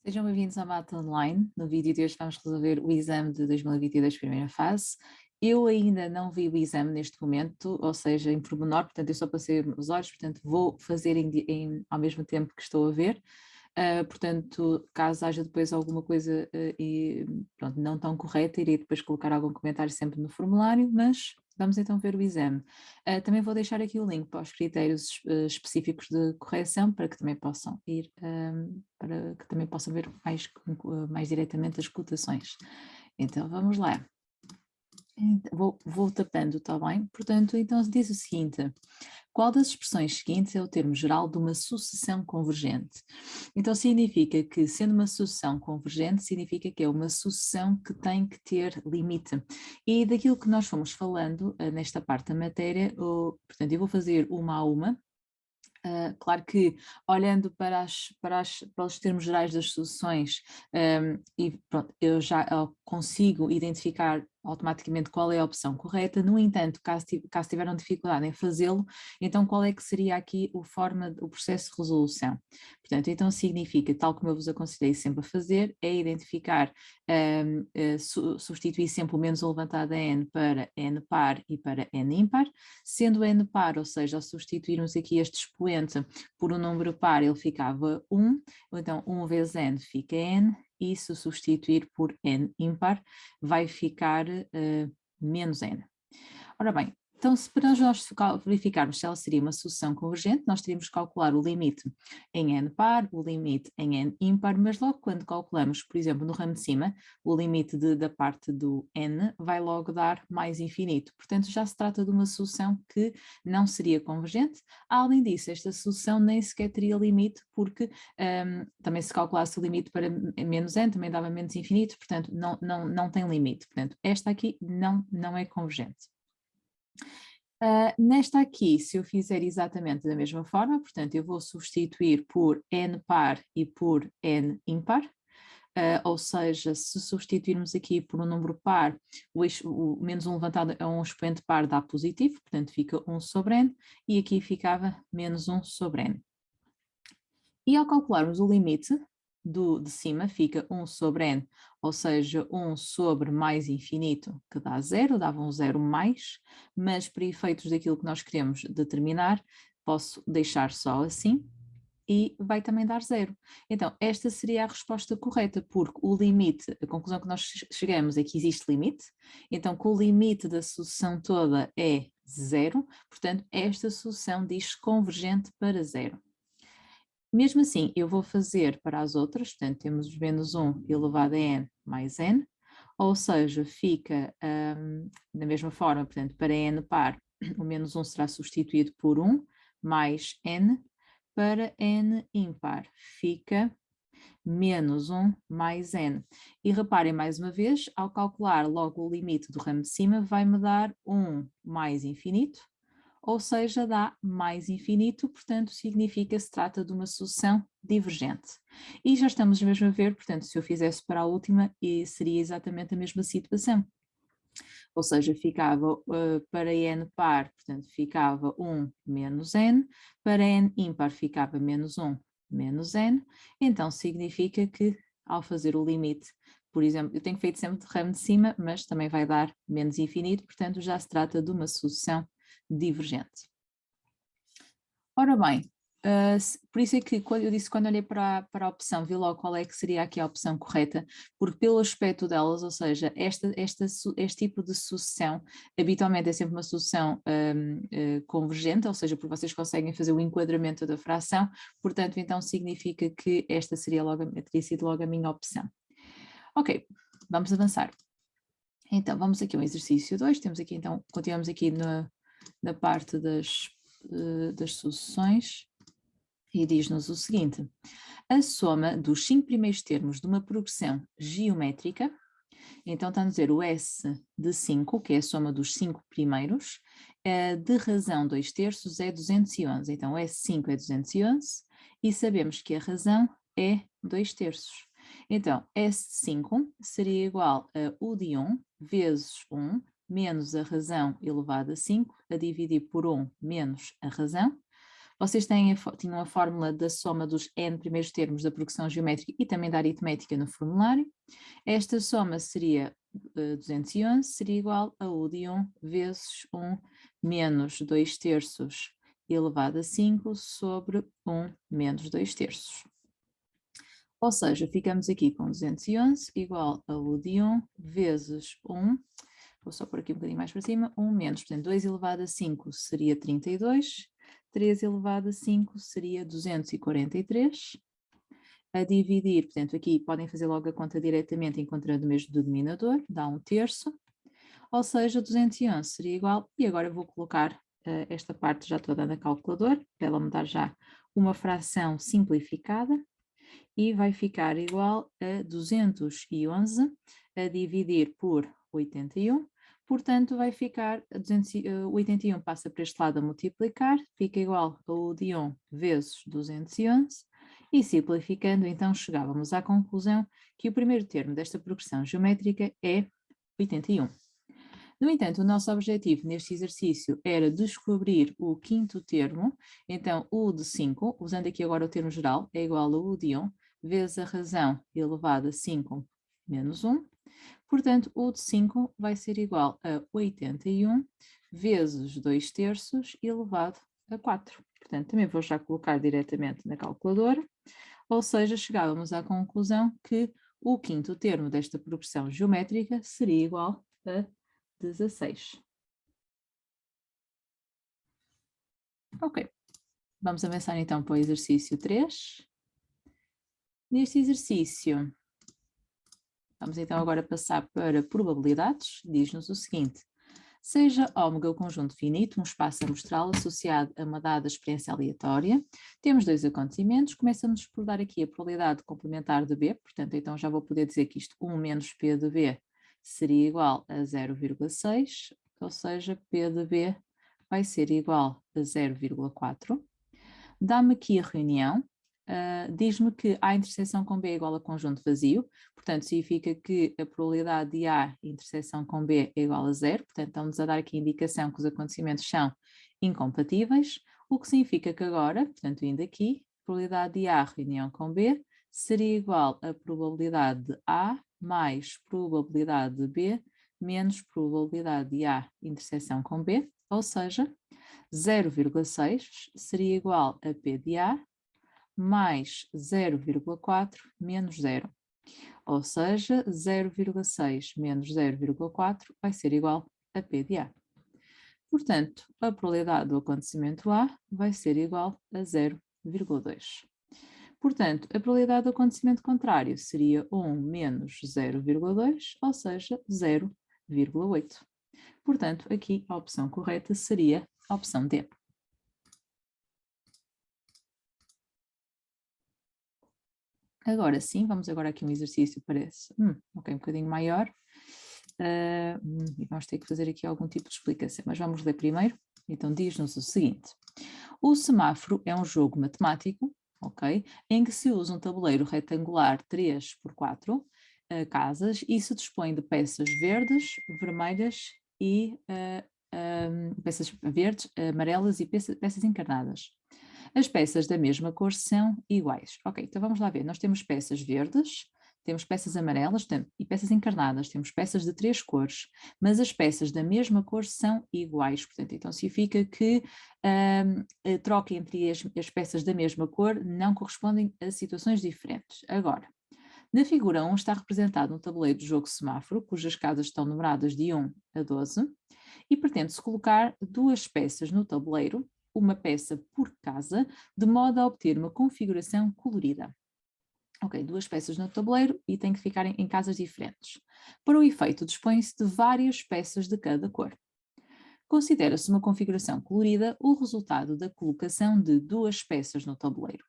Sejam bem-vindos à Mata Online. No vídeo de hoje vamos resolver o exame de 2022, primeira fase. Eu ainda não vi o exame neste momento, ou seja, em pormenor, portanto eu só passei os olhos, portanto vou fazer ao mesmo tempo que estou a ver. Portanto, caso haja depois alguma coisa pronto, não tão correta, irei depois colocar algum comentário sempre no formulário, mas vamos então ver o exame. Também vou deixar aqui o link para os critérios específicos de correção para que também possam ir, para que também possam ver mais diretamente as cotações. Então vamos lá. Vou tapando, está bem? Portanto, então diz o seguinte: qual das expressões seguintes é o termo geral de uma sucessão convergente? Então significa que, sendo uma sucessão convergente, significa que é uma sucessão que tem que ter limite. E daquilo que nós fomos falando nesta parte da matéria, portanto, eu vou fazer uma a uma. Claro que, olhando para os termos gerais das soluções, e pronto, eu já consigo identificar automaticamente qual é a opção correta. No entanto, caso tiveram dificuldade em fazê-lo, então qual é que seria aqui o processo de resolução? Portanto, então significa, tal como eu vos aconselhei sempre a fazer, é identificar, substituir sempre o menos levantado a n para n par e para n ímpar, sendo n par, ou seja, ao substituirmos aqui este expoente por um número par, ele ficava 1, então 1 vezes n fica n, e se substituir por n ímpar, vai ficar menos n. Ora bem, então se para nós verificarmos se ela seria uma sucessão convergente, nós teríamos que calcular o limite em n par, o limite em n ímpar, mas logo quando calculamos, por exemplo, no ramo de cima, o limite da parte do n vai logo dar mais infinito. Portanto, já se trata de uma sucessão que não seria convergente. Além disso, esta sucessão nem sequer teria limite, porque também se calculasse o limite para menos n, também dava menos infinito, portanto, não tem limite. Portanto, esta aqui não é convergente. Nesta aqui, se eu fizer exatamente da mesma forma, portanto, eu vou substituir por n par e por n ímpar, ou seja, se substituirmos aqui por um número par, o menos 1 levantado é um expoente par, dá positivo, portanto fica 1 sobre n, e aqui ficava menos 1 sobre n. E ao calcularmos o limite de cima, fica 1 sobre n, ou seja, 1 sobre mais infinito, que dá 0, dava um 0 mais, mas para efeitos daquilo que nós queremos determinar, posso deixar só assim, e vai também dar 0. Então, esta seria a resposta correta, porque o limite, a conclusão que nós chegamos é que existe limite, então que o limite da sucessão toda é 0, portanto, esta sucessão diz convergente para 0. Mesmo assim, eu vou fazer para as outras, portanto, temos menos 1 elevado a n mais n, ou seja, fica da mesma forma, portanto, para n par, o menos 1 será substituído por 1 mais n, para n ímpar fica menos 1 mais n. E reparem mais uma vez, ao calcular logo o limite do ramo de cima, vai-me dar 1 mais infinito, ou seja, dá mais infinito, portanto significa que se trata de uma sucessão divergente. E já estamos mesmo a ver, portanto, se eu fizesse para a última, seria exatamente a mesma situação. Ou seja, ficava para n par, portanto, ficava 1 menos n, para n ímpar ficava menos 1 menos n, então significa que ao fazer o limite, por exemplo, eu tenho feito sempre de ramo de cima, mas também vai dar menos infinito, portanto já se trata de uma sucessão divergente. Ora bem, por isso é que quando eu disse, quando olhei para a opção, vi logo qual é que seria aqui a opção correta, porque pelo aspecto delas, ou seja, este tipo de sucessão habitualmente é sempre uma sucessão convergente, ou seja, porque vocês conseguem fazer o enquadramento da fração, portanto, então significa que esta teria sido logo a minha opção. Ok, vamos avançar. Então, vamos aqui ao exercício 2, temos aqui então, continuamos aqui na parte das sucessões, e diz-nos o seguinte: a soma dos 5 primeiros termos de uma progressão geométrica, então está a dizer o S de 5, que é a soma dos 5 primeiros, de razão 2/3 é 211, então S5 é 211, e sabemos que a razão é 2/3. Então, S5 seria igual a U de 1 vezes 1 menos a razão elevado a 5, a dividir por 1 menos a razão, Vocês tinham a fórmula da soma dos n primeiros termos da progressão geométrica e também da aritmética no formulário. Esta soma seria 211, seria igual a u de 1 vezes 1 menos 2 terços elevado a 5 sobre 1 menos 2 terços. Ou seja, ficamos aqui com 211 igual a u de 1 vezes 1, vou só pôr aqui um bocadinho mais para cima, 1 menos, portanto 2 elevado a 5 seria 32, 3 elevado a 5 seria 243, a dividir, portanto aqui podem fazer logo a conta diretamente encontrando o mesmo denominador, dá 1 terço, ou seja, 211 seria igual, e agora eu vou colocar esta parte já toda na calculadora, para ela me dar já uma fração simplificada, e vai ficar igual a 211 a dividir por 81, portanto vai ficar, 81 passa para este lado a multiplicar, fica igual a u de 1 vezes 211, e simplificando então chegávamos à conclusão que o primeiro termo desta progressão geométrica é 81. No entanto, o nosso objetivo neste exercício era descobrir o quinto termo, então u de 5, usando aqui agora o termo geral, é igual a u de 1, vezes a razão elevado a 5 menos 1, portanto, u de 5 vai ser igual a 81 vezes 2 terços elevado a 4. Portanto, também vou já colocar diretamente na calculadora, ou seja, chegávamos à conclusão que o quinto termo desta progressão geométrica seria igual a 16. Ok, vamos avançar então para o exercício 3. Neste exercício, vamos então agora passar para probabilidades. Diz-nos o seguinte: seja ômega o conjunto finito, um espaço amostral associado a uma dada experiência aleatória. Temos dois acontecimentos, começamos por dar aqui a probabilidade complementar de B, portanto então já vou poder dizer que isto 1 menos P de B seria igual a 0,6, ou seja, P de B vai ser igual a 0,4. Dá-me aqui a reunião, diz-me que A interseção com B é igual a conjunto vazio, portanto significa que a probabilidade de A interseção com B é igual a 0, portanto estamos a dar aqui a indicação que os acontecimentos são incompatíveis, o que significa que agora, portanto indo aqui, a probabilidade de A reunião com B seria igual a probabilidade de A mais probabilidade de B menos probabilidade de A interseção com B, ou seja, 0,6 seria igual a P de A mais 0,4 menos 0. Ou seja, 0,6 menos 0,4 vai ser igual a P de A. Portanto, a probabilidade do acontecimento A vai ser igual a 0,2. Portanto, a probabilidade do acontecimento contrário seria 1 menos 0,2, ou seja, 0,8. Portanto, aqui a opção correta seria a opção D. Agora sim, vamos agora aqui um exercício, parece, ok, um bocadinho maior. E vamos ter que fazer aqui algum tipo de explicação, mas vamos ler primeiro. Então diz-nos o seguinte: o semáforo é um jogo matemático, ok, em que se usa um tabuleiro retangular 3x4 casas e se dispõe de peças verdes, vermelhas e peças verdes, amarelas e peças encarnadas. As peças da mesma cor são iguais. Ok, então vamos lá ver. Nós temos peças verdes, temos peças amarelas e peças encarnadas, temos peças de 3 cores, mas as peças da mesma cor são iguais, portanto, então significa que a troca entre as peças da mesma cor não correspondem a situações diferentes. Agora, na figura 1 está representado um tabuleiro de jogo semáforo, cujas casas estão numeradas de 1 a 12, e pretende-se colocar duas peças no tabuleiro, uma peça por casa, de modo a obter uma configuração colorida. Ok, duas peças no tabuleiro e tem que ficar em casas diferentes. Para o efeito, dispõe-se de várias peças de cada cor. Considera-se uma configuração colorida o resultado da colocação de duas peças no tabuleiro.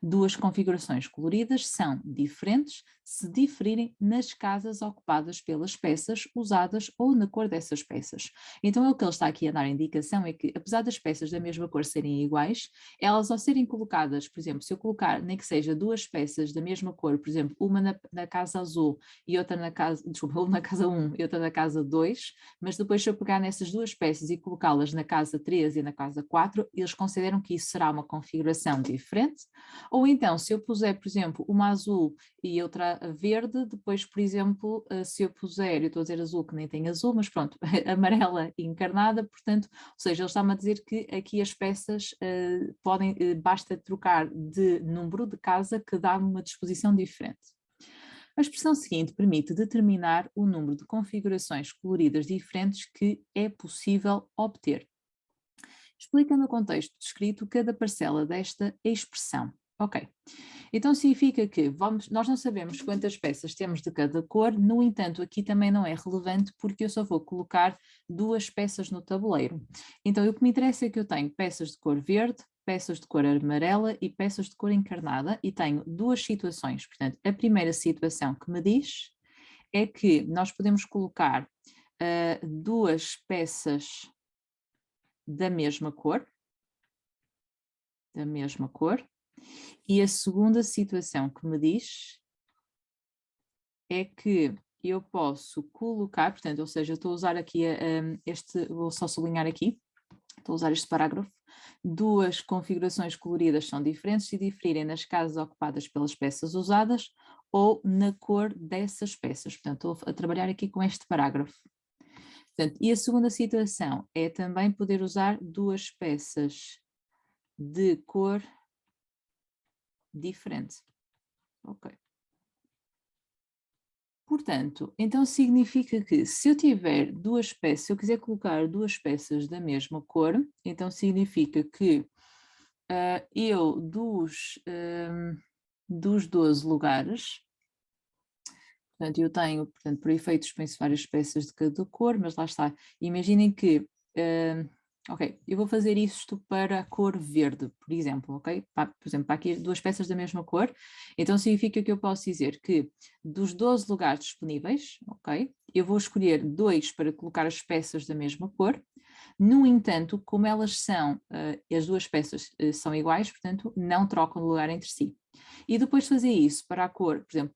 Duas configurações coloridas são diferentes se diferirem nas casas ocupadas pelas peças usadas ou na cor dessas peças. Então, o que ele está aqui a dar a indicação é que, apesar das peças da mesma cor serem iguais, elas ao serem colocadas, por exemplo, se eu colocar nem que seja duas peças da mesma cor, por exemplo, uma na casa azul e outra na casa, desculpa, uma na casa 1 e outra na casa 2, mas depois se eu pegar nessas duas peças e colocá-las na casa 3 e na casa 4, eles consideram que isso será uma configuração diferente. Ou então, se eu puser, por exemplo, uma azul e outra verde, depois, por exemplo, se eu puser, eu estou a dizer azul que nem tem azul, mas pronto, amarela e encarnada, portanto, ou seja, ele está-me a dizer que aqui as peças podem, basta trocar de número de casa que dá uma disposição diferente. A expressão seguinte permite determinar o número de configurações coloridas diferentes que é possível obter. Explica no contexto descrito cada parcela desta expressão. Ok, então significa que nós não sabemos quantas peças temos de cada cor, no entanto aqui também não é relevante porque eu só vou colocar duas peças no tabuleiro. Então o que me interessa é que eu tenho peças de cor verde, peças de cor amarela e peças de cor encarnada e tenho duas situações. Portanto, a primeira situação que me diz é que nós podemos colocar duas peças da mesma cor, e a segunda situação que me diz é que eu posso colocar, portanto, ou seja, estou a usar aqui vou só sublinhar aqui, estou a usar este parágrafo, duas configurações coloridas são diferentes se diferirem nas casas ocupadas pelas peças usadas ou na cor dessas peças. Portanto, estou a trabalhar aqui com este parágrafo. Portanto, e a segunda situação é também poder usar duas peças de cor diferente. Ok. Portanto, então significa que se eu tiver duas peças, se eu quiser colocar duas peças da mesma cor, então significa que eu dos 12 lugares, portanto eu tenho, portanto, por efeitos penso várias peças de cada cor, mas lá está, imaginem que ok, eu vou fazer isto para a cor verde, por exemplo, ok? Por exemplo, para aqui duas peças da mesma cor, então significa que eu posso dizer que dos 12 lugares disponíveis, ok? Eu vou escolher dois para colocar as peças da mesma cor, no entanto, como elas são, as duas peças são iguais, portanto, não trocam de lugar entre si. E depois de fazer isso para a cor, por exemplo,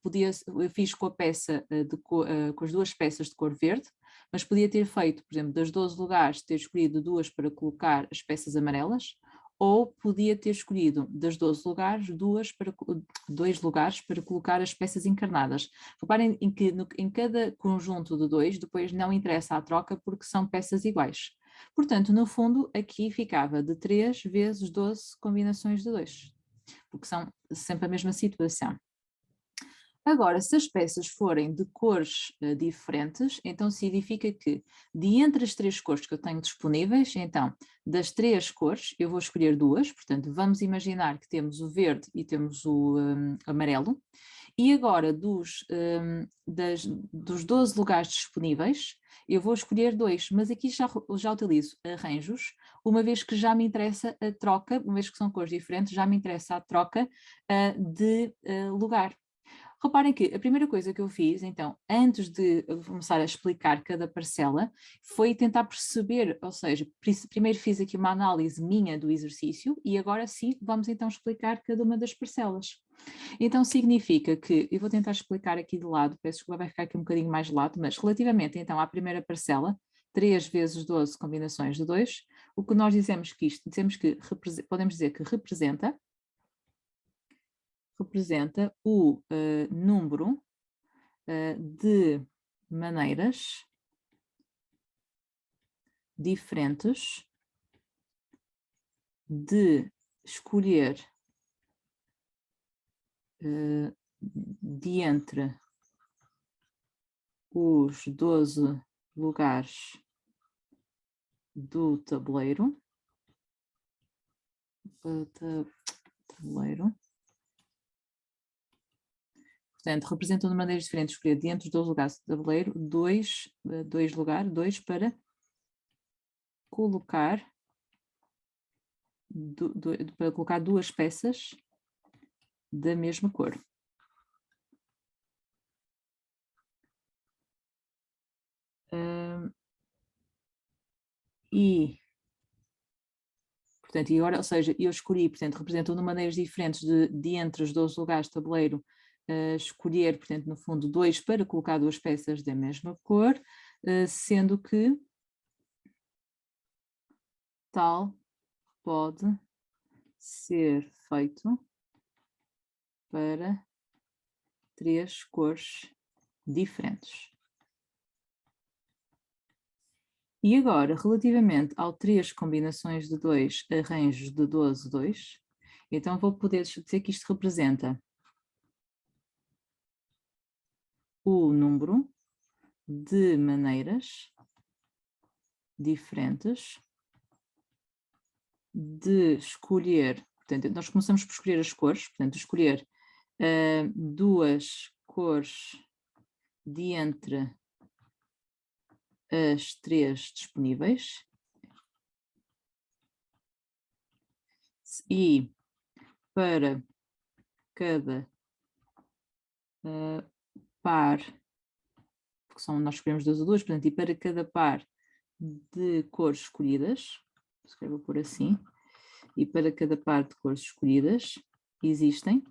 eu fiz com a peça com as duas peças de cor verde, mas podia ter feito, por exemplo, das 12 lugares, ter escolhido duas para colocar as peças amarelas, ou podia ter escolhido das 12 lugares, dois lugares para colocar as peças encarnadas. Reparem em que em cada conjunto de dois, depois não interessa a troca porque são peças iguais. Portanto, no fundo, aqui ficava de 3 vezes 12 combinações de 2, porque são sempre a mesma situação. Agora, se as peças forem de cores diferentes, então significa que de entre as três cores que eu tenho disponíveis, então das três cores eu vou escolher duas, portanto vamos imaginar que temos o verde e temos o amarelo, e agora dos 12 lugares disponíveis eu vou escolher dois, mas aqui já utilizo arranjos, uma vez que já me interessa a troca, uma vez que são cores diferentes, já me interessa a troca de lugar. Reparem que a primeira coisa que eu fiz, então, antes de começar a explicar cada parcela, foi tentar perceber, ou seja, primeiro fiz aqui uma análise minha do exercício e agora sim vamos então explicar cada uma das parcelas. Então significa que, eu vou tentar explicar aqui de lado, peço que vai ficar aqui um bocadinho mais de lado, mas relativamente então à primeira parcela, 3 vezes 12 combinações de 2, o que nós dizemos que isto, podemos dizer que representa o número de maneiras diferentes de escolher de entre os 12 lugares do tabuleiro, Portanto, representam de maneiras diferentes escolher dentro dos 12 lugares do tabuleiro dois para colocar duas peças da mesma cor. Portanto, e agora, ou seja, eu escolhi, portanto, representam de maneiras diferentes de entre os 12 lugares de tabuleiro, escolher, portanto, no fundo, 2 para colocar 2 peças da mesma cor, sendo que tal pode ser feito para 3 cores diferentes. E agora, relativamente ao 3 combinações de 2 arranjos de 12, 2, então vou poder dizer que isto representa o número de maneiras diferentes de escolher, portanto, nós começamos por escolher as cores, portanto, escolher 2 cores de entre as 3 disponíveis e para cada par, porque nós escolhemos 2 a 2, portanto, e para cada par de cores escolhidas, escrevo por assim, e para cada par de cores escolhidas existem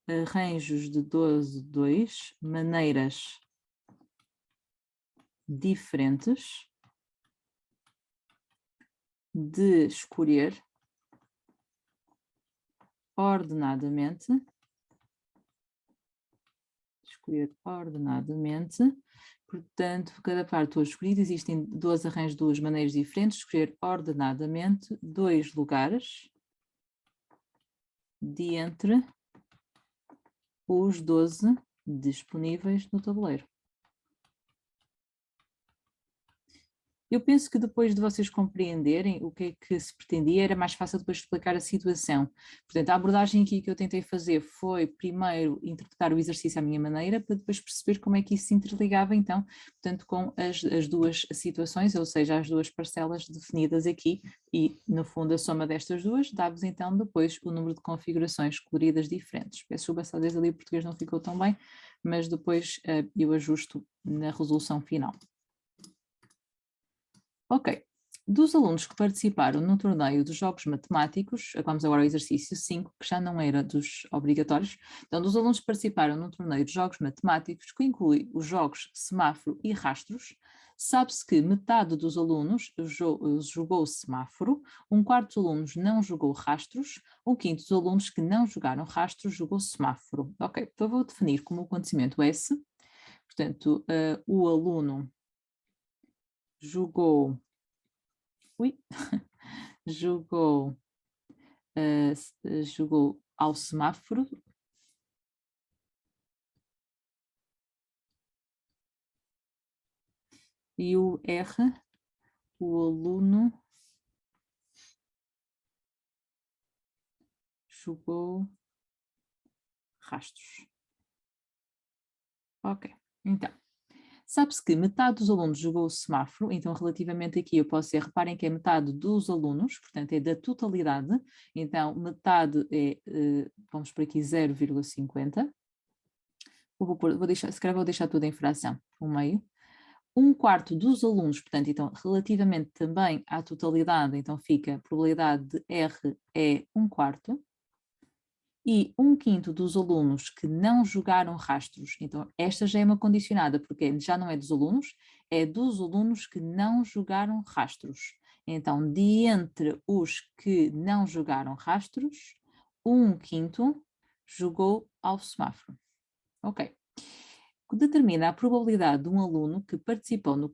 arranjos de 12, 2, maneiras diferentes de escolher ordenadamente, portanto, cada parte estou escolhida, existem 12 arranjos de 2 maneiras diferentes de escolher ordenadamente 2 lugares de entre os 12 disponíveis no tabuleiro. Eu penso que depois de vocês compreenderem o que é que se pretendia, era mais fácil depois explicar a situação. Portanto, a abordagem aqui que eu tentei fazer foi primeiro interpretar o exercício à minha maneira, para depois perceber como é que isso se interligava então, portanto, com as duas situações, ou seja, as duas parcelas definidas aqui, e no fundo a soma destas duas dá-vos então depois o número de configurações coloridas diferentes. Peço desculpa se às vezes ali o português não ficou tão bem, mas depois eu ajusto na resolução final. Ok, dos alunos que participaram no torneio dos Jogos Matemáticos, vamos agora ao exercício 5, que já não era dos obrigatórios. Então, dos alunos que participaram no torneio de Jogos Matemáticos, que inclui os jogos semáforo e rastros, sabe-se que metade dos alunos jogou semáforo, um quarto dos alunos não jogou rastros, um quinto dos alunos que não jogaram rastros jogou semáforo. Ok, então vou definir como acontecimento S, portanto, o aluno jogou jogou ao semáforo e o R, o aluno jogou rastros. Ok, então. Sabe-se que metade dos alunos jogou o semáforo, então relativamente aqui eu posso dizer, reparem que é metade dos alunos, portanto é da totalidade, então metade é, vamos por aqui 0,50, se calhar vou deixar tudo em fração, um meio. Um quarto dos alunos, portanto, então relativamente também à totalidade, então fica a probabilidade de R é um quarto, e um quinto dos alunos que não jogaram rastros, então esta já é uma condicionada, porque já não é dos alunos, é dos alunos que não jogaram rastros. Então, de entre os que não jogaram rastros, um quinto jogou ao semáforo. Ok. Determina a probabilidade de um aluno que participou no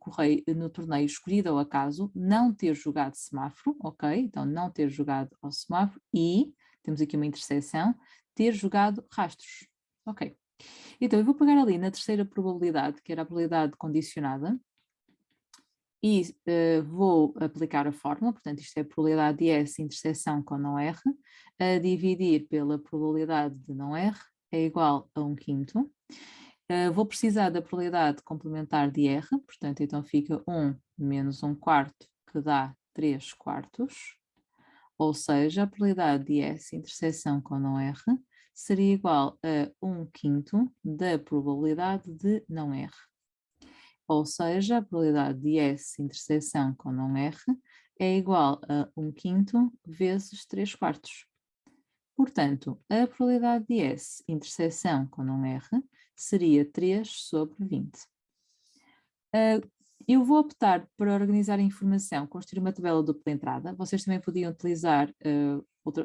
torneio escolhido ao acaso não ter jogado semáforo, ok? Então, não ter jogado ao semáforo e, temos aqui uma interseção, ter jogado rastros, ok? Então, eu vou pegar ali na terceira probabilidade, que era a probabilidade condicionada, e vou aplicar a fórmula, portanto, isto é a probabilidade de S interseção com não R, a dividir pela probabilidade de não R, é igual a 1/5. Vou precisar da probabilidade complementar de R, portanto, então fica 1 menos 1/4, que dá 3/4. Ou seja, a probabilidade de S interseção com não R seria igual a 1/5 da probabilidade de não R. Ou seja, a probabilidade de S interseção com não R é igual a 1/5 vezes 3/4. Portanto, a probabilidade de S interseção com não R seria 3/20. Eu vou optar para organizar a informação, construir uma tabela dupla entrada. Vocês também podiam utilizar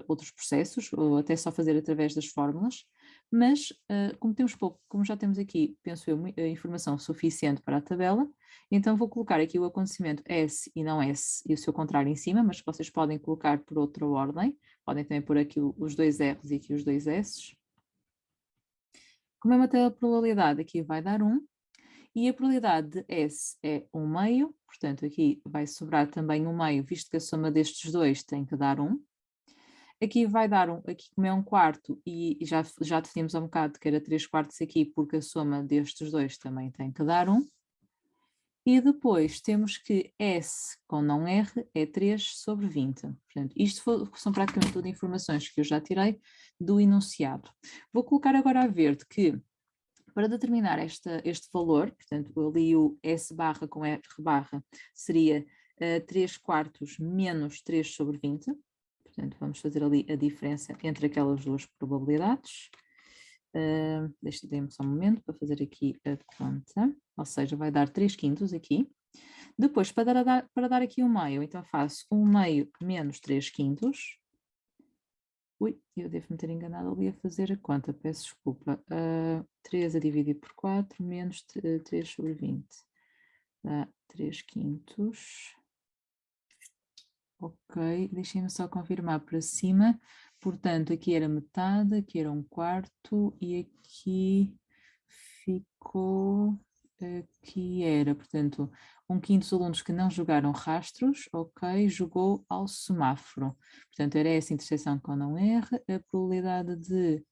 outros processos, ou até só fazer através das fórmulas, mas como temos pouco, como já temos aqui, penso eu, a informação suficiente para a tabela, então vou colocar aqui o acontecimento S e não S e o seu contrário em cima, mas vocês podem colocar por outra ordem, podem também pôr aqui os dois R's e aqui os dois S's. Como é uma tabela de probabilidade, aqui vai dar 1. E a probabilidade de S é 1/2, portanto aqui vai sobrar também 1/2, visto que a soma destes dois tem que dar 1. Aqui vai dar 1, aqui como é 1/4 e já definimos há um bocado que era 3/4 aqui, porque a soma destes dois também tem que dar 1. E depois temos que S com não R é 3/20. Portanto, isto são praticamente todas informações que eu já tirei do enunciado. Vou colocar agora a verde que para determinar este valor, portanto, ali o S barra com R barra seria 3/4 menos 3/20. Portanto, vamos fazer ali a diferença entre aquelas duas probabilidades. Deixem-me só um momento para fazer aqui a conta. Ou seja, vai dar 3/5 aqui. Depois, para dar aqui 1/2, então faço 1/2 menos 3/5. Ui, eu devo-me ter enganado ali a fazer a conta, peço desculpa. 3 a dividir por 4 menos 3/20. Dá 3/5. Ok, deixem-me só confirmar para cima. Portanto, aqui era metade, aqui era 1/4 e aqui ficou... Aqui era, portanto, 1/5 dos alunos que não jogaram rastros, ok, jogou ao semáforo. Portanto, era essa interseção com não R, a probabilidade de...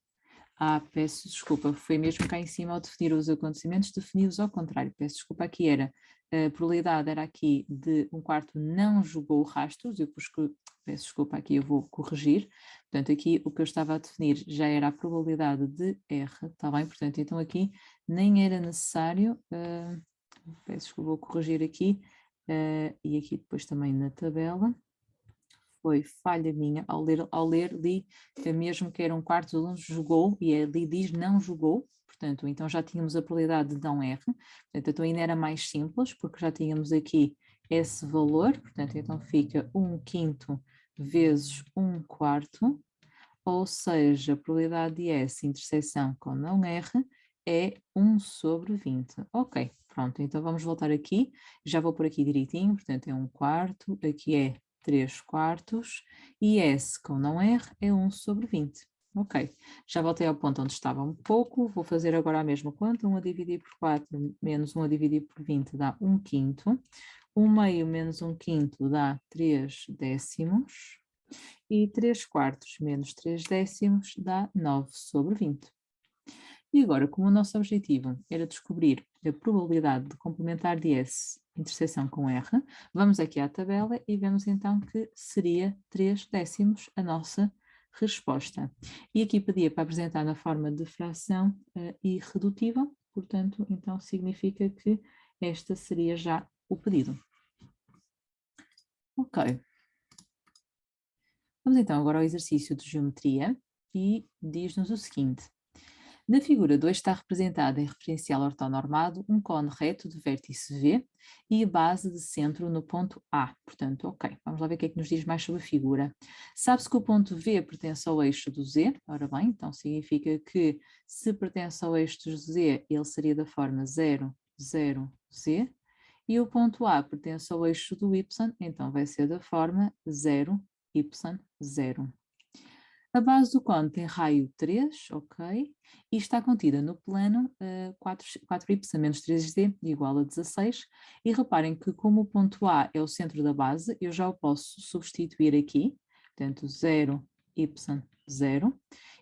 peço desculpa, foi mesmo cá em cima ao definir os acontecimentos, defini-os ao contrário, peço desculpa, aqui era, a probabilidade era aqui de 1/4 não jogou rastros, peço desculpa, aqui eu vou corrigir, portanto aqui o que eu estava a definir já era a probabilidade de R, está bem? Portanto, então aqui nem era necessário, peço desculpa, vou corrigir aqui, e aqui depois também na tabela. Foi falha minha, ao ler li mesmo que era 1/4 dos alunos jogou, e ali diz não jogou, portanto, então já tínhamos a probabilidade de não R, portanto, então ainda era mais simples, porque já tínhamos aqui esse valor, portanto, então fica 1/5 vezes 1/4, ou seja, a probabilidade de S interseção com não R é 1/20. Ok, pronto, então vamos voltar aqui, já vou por aqui direitinho, portanto é 1/4, aqui é 3/4 e S com não R é 1/20. Ok, já voltei ao ponto onde estava um pouco, vou fazer agora a mesma conta, 1 a dividir por 4 menos 1 a dividir por 20 dá 1/5, 1/2 menos 1/5 dá 3/10 e 3/4 menos 3/10 dá 9/20. E agora, como o nosso objetivo era descobrir a probabilidade de complementar de S interseção com R, vamos aqui à tabela e vemos então que seria 3/10 a nossa resposta. E aqui pedia para apresentar na forma de fração irredutível, portanto, então significa que esta seria já o pedido. Ok. Vamos então agora ao exercício de geometria e diz-nos o seguinte. Na figura 2 está representado em referencial ortonormado um cone reto de vértice V e a base de centro no ponto A. Portanto, ok, vamos lá ver o que é que nos diz mais sobre a figura. Sabe-se que o ponto V pertence ao eixo do Z, ora bem, então significa que se pertence ao eixo do Z, ele seria da forma 0, 0, Z, e o ponto A pertence ao eixo do Y, então vai ser da forma 0, Y, 0. A base do cone tem raio 3, ok, e está contida no plano 4y menos 3z igual a 16, e reparem que como o ponto A é o centro da base, eu já o posso substituir aqui, portanto 0, y, 0,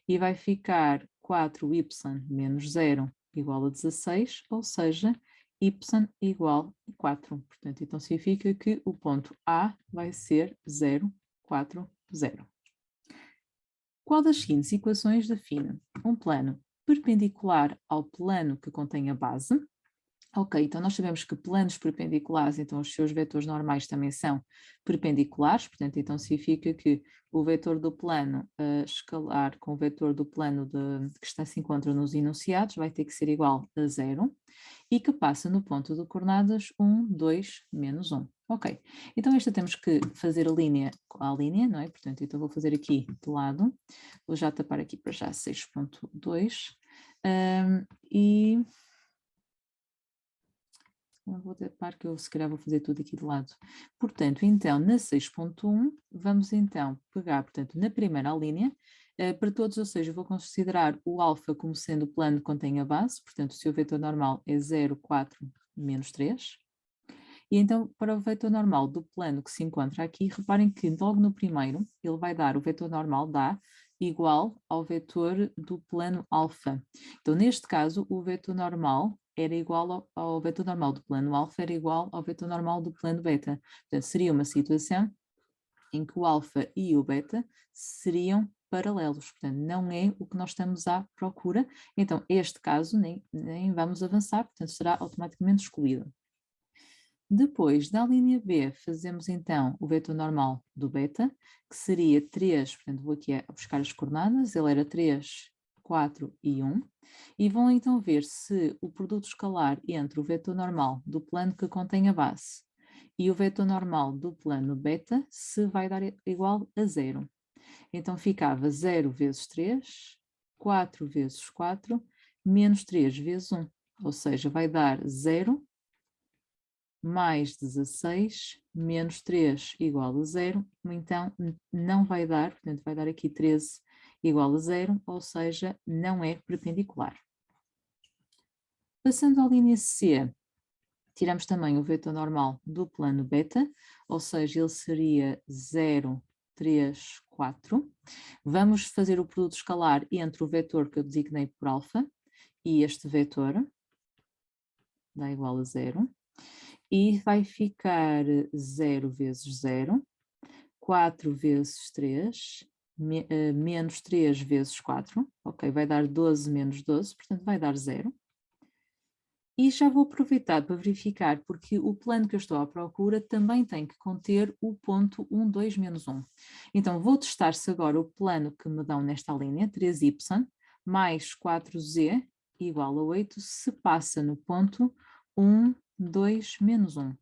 e vai ficar 4y menos 0 igual a 16, ou seja, y igual a 4. Portanto, então significa que o ponto A vai ser 0, 4, 0. Qual das seguintes equações define um plano perpendicular ao plano que contém a base? Ok, então nós sabemos que planos perpendiculares, então os seus vetores normais também são perpendiculares, portanto, então significa que o vetor do plano escalar com o vetor do plano que se encontra nos enunciados vai ter que ser igual a 0 e que passa no ponto de coordenadas 1, 2, menos 1. Ok, então esta temos que fazer a linha, não é? Portanto, então vou fazer aqui de lado, vou já tapar aqui para já 6.2 e... Não vou tapar que eu se calhar vou fazer tudo aqui de lado. Portanto, então, na 6.1, vamos então pegar, portanto, na primeira linha, para todos, ou seja, vou considerar o alfa como sendo o plano que contém a base, portanto, o seu vetor normal é 0, 4, menos 3. E então, para o vetor normal do plano que se encontra aqui, reparem que logo no primeiro, ele vai dar, o vetor normal dá igual ao vetor do plano alfa. Então, neste caso, o vetor normal era igual ao vetor normal do plano alfa, era igual ao vetor normal do plano beta. Portanto, seria uma situação em que o alfa e o beta seriam paralelos, portanto, não é o que nós estamos à procura. Então, este caso nem vamos avançar, portanto, será automaticamente excluído. Depois, da linha B, fazemos então o vetor normal do beta, que seria 3, portanto vou aqui a buscar as coordenadas, ele era 3, 4 e 1, e vão então ver se o produto escalar entre o vetor normal do plano que contém a base e o vetor normal do plano beta se vai dar igual a 0. Então ficava 0 vezes 3, 4 vezes 4, menos 3 vezes 1, ou seja, vai dar 0 mais 16, menos 3 igual a 0, então não vai dar, portanto vai dar aqui 13 igual a 0, ou seja, não é perpendicular. Passando à linha C, tiramos também o vetor normal do plano beta, ou seja, ele seria 0, 3, 4. Vamos fazer o produto escalar entre o vetor que eu designei por alfa e este vetor, dá igual a 0. E vai ficar 0 vezes 0, 4 vezes 3, menos 3 vezes 4, ok, vai dar 12 menos 12, portanto vai dar 0. E já vou aproveitar para verificar, porque o plano que eu estou à procura também tem que conter o ponto 1, 2, menos 1. Então vou testar se agora o plano que me dão nesta linha, 3y, mais 4z igual a 8, se passa no ponto 1, 2, menos 1.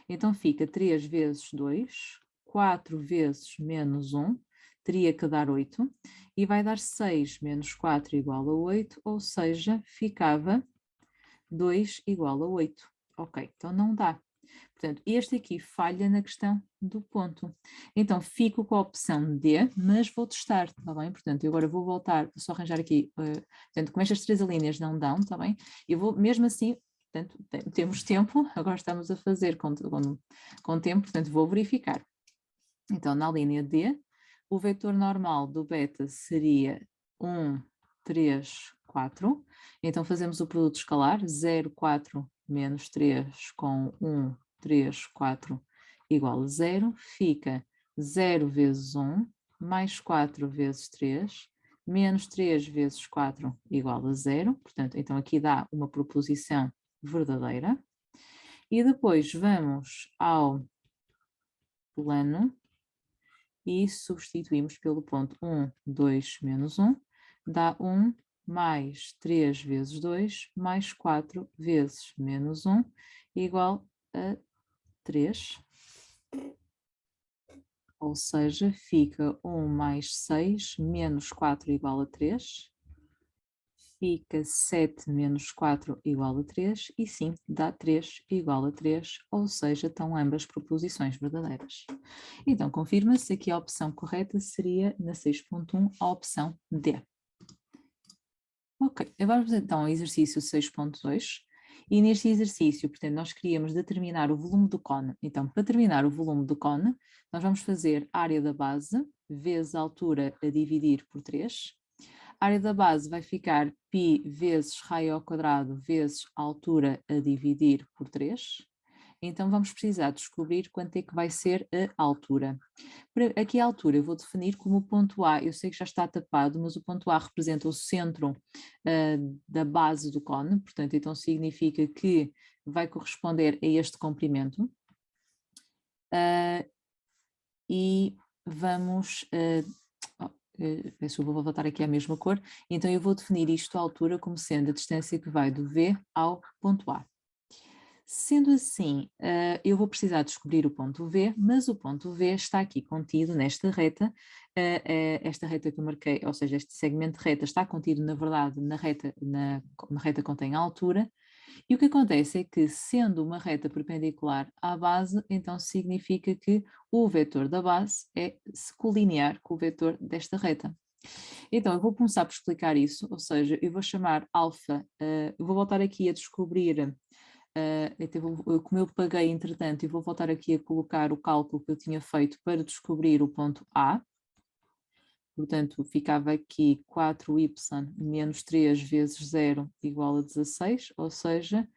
Então fica 3 vezes 2, 4 vezes menos 1, teria que dar 8, e vai dar 6 menos 4 igual a 8, ou seja, ficava 2 igual a 8. Ok, então não dá. Portanto, este aqui falha na questão do ponto. Então, fico com a opção D, mas vou testar, está bem? Portanto, eu agora vou voltar, vou só arranjar aqui, portanto, como estas três linhas não dão, está bem? Eu vou, mesmo assim, portanto, temos tempo, agora estamos a fazer com tempo, portanto, vou verificar. Então, na linha D, o vetor normal do beta seria 1, 3, 4. Então, fazemos o produto escalar, 0, 4, menos 3 com 1, 3, 4 igual a 0. Fica 0 vezes 1, mais 4 vezes 3, menos 3 vezes 4 igual a 0. Portanto, então aqui dá uma proposição verdadeira. E depois vamos ao plano e substituímos pelo ponto 1, 2, menos 1, dá 1 mais 3 vezes 2, mais 4 vezes menos 1, igual a 3. Ou seja, fica 1 mais 6 menos 4 igual a 3. Fica 7 menos 4 igual a 3, e sim, dá 3 igual a 3, ou seja, estão ambas proposições verdadeiras. Então, confirma-se que a opção correta seria, na 6.1, a opção D. Ok, agora vamos então ao exercício 6.2, e neste exercício, portanto, nós queríamos determinar o volume do cone. Então, para determinar o volume do cone, nós vamos fazer a área da base vezes a altura a dividir por 3. A área da base vai ficar π vezes raio ao quadrado vezes a altura a dividir por 3. Então vamos precisar descobrir quanto é que vai ser a altura. Aqui a altura eu vou definir como o ponto A, eu sei que já está tapado, mas o ponto A representa o centro da base do cone, portanto então significa que vai corresponder a este comprimento. E vamos... vou voltar aqui à mesma cor. Então eu vou definir isto a altura como sendo a distância que vai do V ao ponto A. Sendo assim, eu vou precisar descobrir o ponto V, mas o ponto V está aqui contido nesta reta. Esta reta que eu marquei, ou seja, este segmento de reta está contido, na verdade, na reta contém a altura. E o que acontece é que, sendo uma reta perpendicular à base, então significa que o vetor da base é colinear com o vetor desta reta. Então, eu vou começar por explicar isso, ou seja, eu vou chamar alfa, eu vou voltar aqui a descobrir, como eu paguei entretanto, e vou voltar aqui a colocar o cálculo que eu tinha feito para descobrir o ponto A. Portanto, ficava aqui 4y menos 3 vezes 0 igual a 16, ou seja,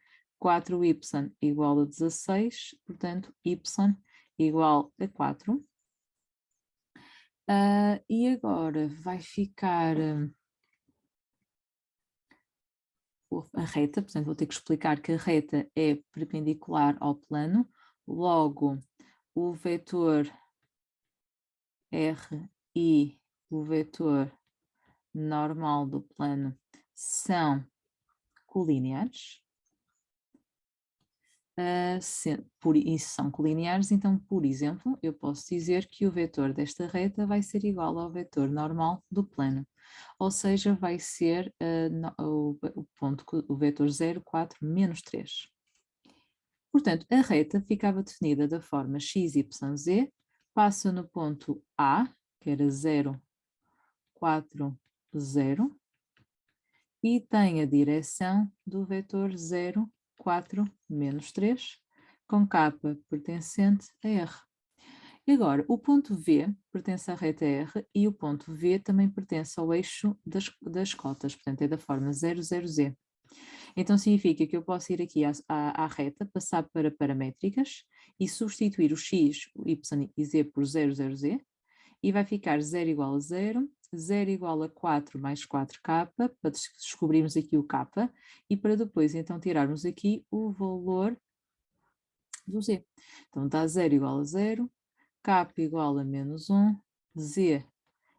4y igual a 16, portanto, y igual a 4. E agora vai ficar a reta, portanto vou ter que explicar que a reta é perpendicular ao plano, logo o vetor R e o vetor normal do plano são colineares. São colineares, então, por exemplo, eu posso dizer que o vetor desta reta vai ser igual ao vetor normal do plano, ou seja, vai ser o vetor 0, 4, menos 3. Portanto, a reta ficava definida da forma x, y, z, passa no ponto A, que era 0, 4, 0, e tem a direção do vetor 0, 4, menos 3, com k pertencente a R. E agora, o ponto V pertence à reta R e o ponto V também pertence ao eixo das cotas, portanto é da forma 0, 0, z. Então significa que eu posso ir aqui à reta, passar para paramétricas e substituir o x, o y e z por 0, 0, z, e vai ficar 0 igual a 0, 0 igual a 4 mais 4k, para descobrirmos aqui o k, e para depois então tirarmos aqui o valor do z. Então dá 0 igual a 0, k igual a menos 1, z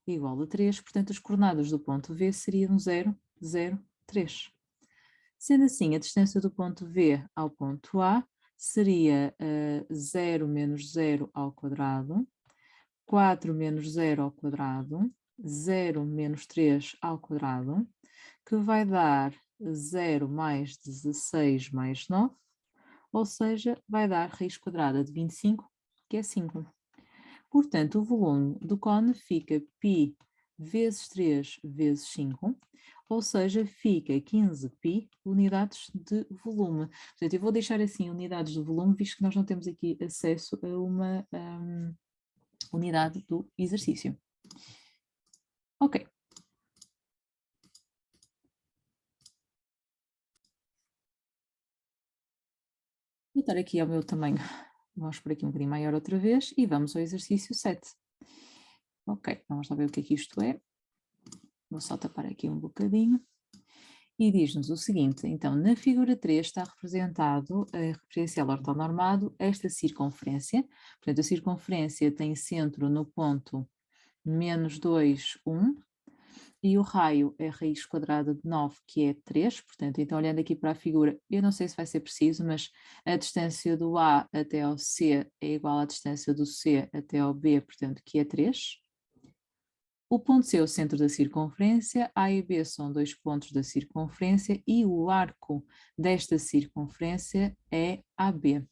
igual a 3, portanto as coordenadas do ponto V seriam 0, 0, 3. Sendo assim, a distância do ponto V ao ponto A seria 0 menos 0 ao quadrado, 4 menos 0 ao quadrado, 0 menos 3 ao quadrado, que vai dar 0 mais 16 mais 9, ou seja, vai dar raiz quadrada de 25, que é 5. Portanto, o volume do cone fica π vezes 3 vezes 5, ou seja, fica 15π unidades de volume. Portanto, eu vou deixar assim unidades de volume, visto que nós não temos aqui acesso a uma unidade do exercício. Ok. Vou voltar aqui ao meu tamanho, vamos por aqui um bocadinho maior outra vez e vamos ao exercício 7. Ok, vamos lá ver o que é que isto é. Vou só tapar aqui um bocadinho. E diz-nos o seguinte, então, na figura 3 está representado, referencial ortonormado, esta circunferência. Portanto, a circunferência tem centro no ponto menos 2, 1, e o raio é raiz quadrada de 9, que é 3. Portanto, então, olhando aqui para a figura, eu não sei se vai ser preciso, mas a distância do A até ao C é igual à distância do C até ao B, portanto, que é 3. O ponto C é o centro da circunferência, A e B são dois pontos da circunferência e o arco desta circunferência é AB.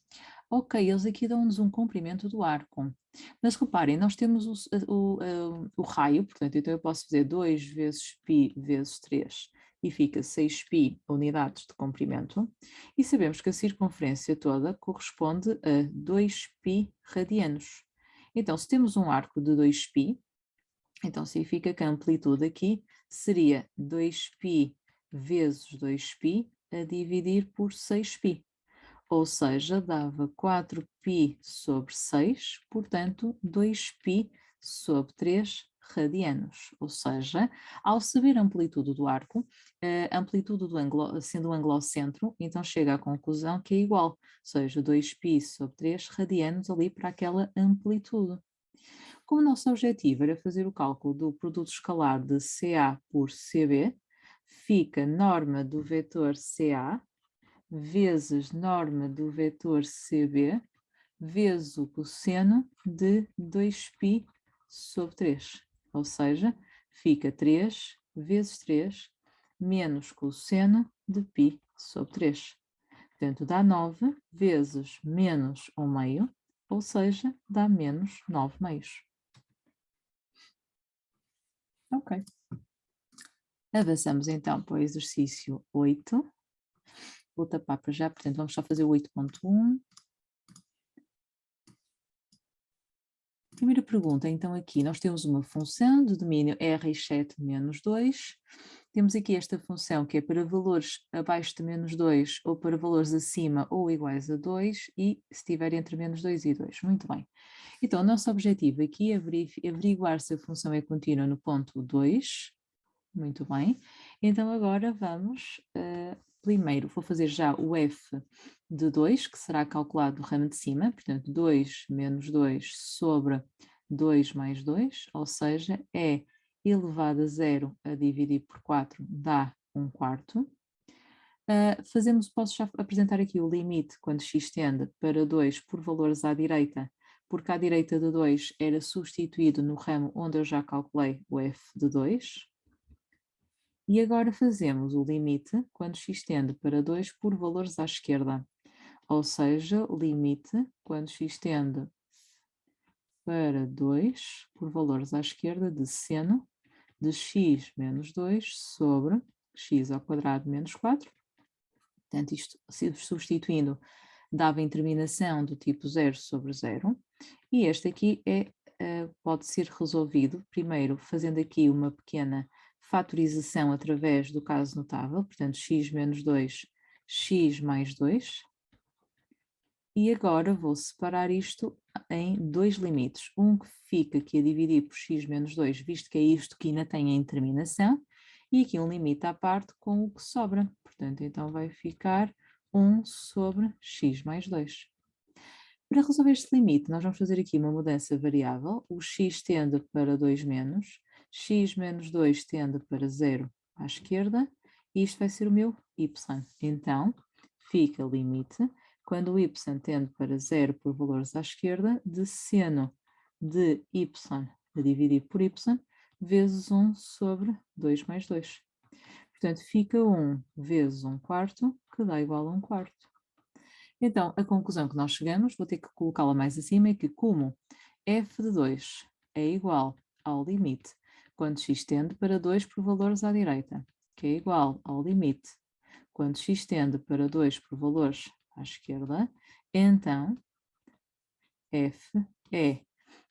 Ok, eles aqui dão-nos um comprimento do arco. Mas reparem, nós temos o raio, portanto, então eu posso fazer 2 vezes π vezes 3 e fica 6π unidades de comprimento. E sabemos que a circunferência toda corresponde a 2π radianos. Então, se temos um arco de 2π, então significa que a amplitude aqui seria 2π vezes 2π a dividir por 6π. ou seja, dava 4π sobre 6, portanto, 2π sobre 3 radianos, ou seja, ao saber a amplitude do arco, a amplitude do ângulo, sendo o ângulo ao centro, então chega à conclusão que é igual, ou seja, 2π sobre 3 radianos ali para aquela amplitude. Como o nosso objetivo era fazer o cálculo do produto escalar de CA por CB, fica norma do vetor CA vezes norma do vetor CB vezes o cosseno de 2π sobre 3, ou seja, fica 3 vezes 3 menos cosseno de π sobre 3. Portanto, dá 9 vezes menos 1 meio, ou seja, dá menos 9 meios. Ok. Avançamos então para o exercício 8. Vou tapar para já, portanto, vamos só fazer o 8.1. Primeira pergunta, então aqui nós temos uma função de domínio R7 menos 2. Temos aqui esta função que é para valores abaixo de menos 2 ou para valores acima ou iguais a 2 e se estiver entre menos 2 e 2. Muito bem. Então, o nosso objetivo aqui é averiguar se a função é contínua no ponto 2. Muito bem. Então agora vamos, primeiro vou fazer já o f de 2, que será calculado do ramo de cima, portanto 2 menos 2 sobre 2 mais 2, ou seja, é elevado a 0 a dividir por 4 dá 1/4. Posso já apresentar aqui o limite quando x tende para 2 por valores à direita, porque à direita de 2 era substituído no ramo onde eu já calculei o f de 2. E agora fazemos o limite quando x tende para 2 por valores à esquerda, ou seja, limite quando x tende para 2 por valores à esquerda de seno de x menos 2 sobre x ao quadrado menos 4. Portanto, isto substituindo dava em terminação do tipo 0 sobre 0. E este aqui pode ser resolvido, primeiro fazendo aqui uma pequena fatorização através do caso notável, portanto x menos 2, x mais 2. E agora vou separar isto em dois limites. Um que fica aqui a dividir por x menos 2, visto que é isto que ainda tem em terminação, e aqui um limite à parte com o que sobra. Portanto, então vai ficar 1 sobre x mais 2. Para resolver este limite, nós vamos fazer aqui uma mudança variável. O x tende para 2 menos, x menos 2 tende para 0 à esquerda, e isto vai ser o meu y. Então, fica limite, quando o y tende para 0 por valores à esquerda, de seno de y a dividir por y, vezes 1 sobre 2 mais 2. Portanto, fica 1 vezes 1/4, que dá igual a 1/4. Então, a conclusão que nós chegamos, vou ter que colocá-la mais acima, é que como f de 2 é igual ao limite quando x tende para 2 por valores à direita, que é igual ao limite quando x tende para 2 por valores à esquerda, então f é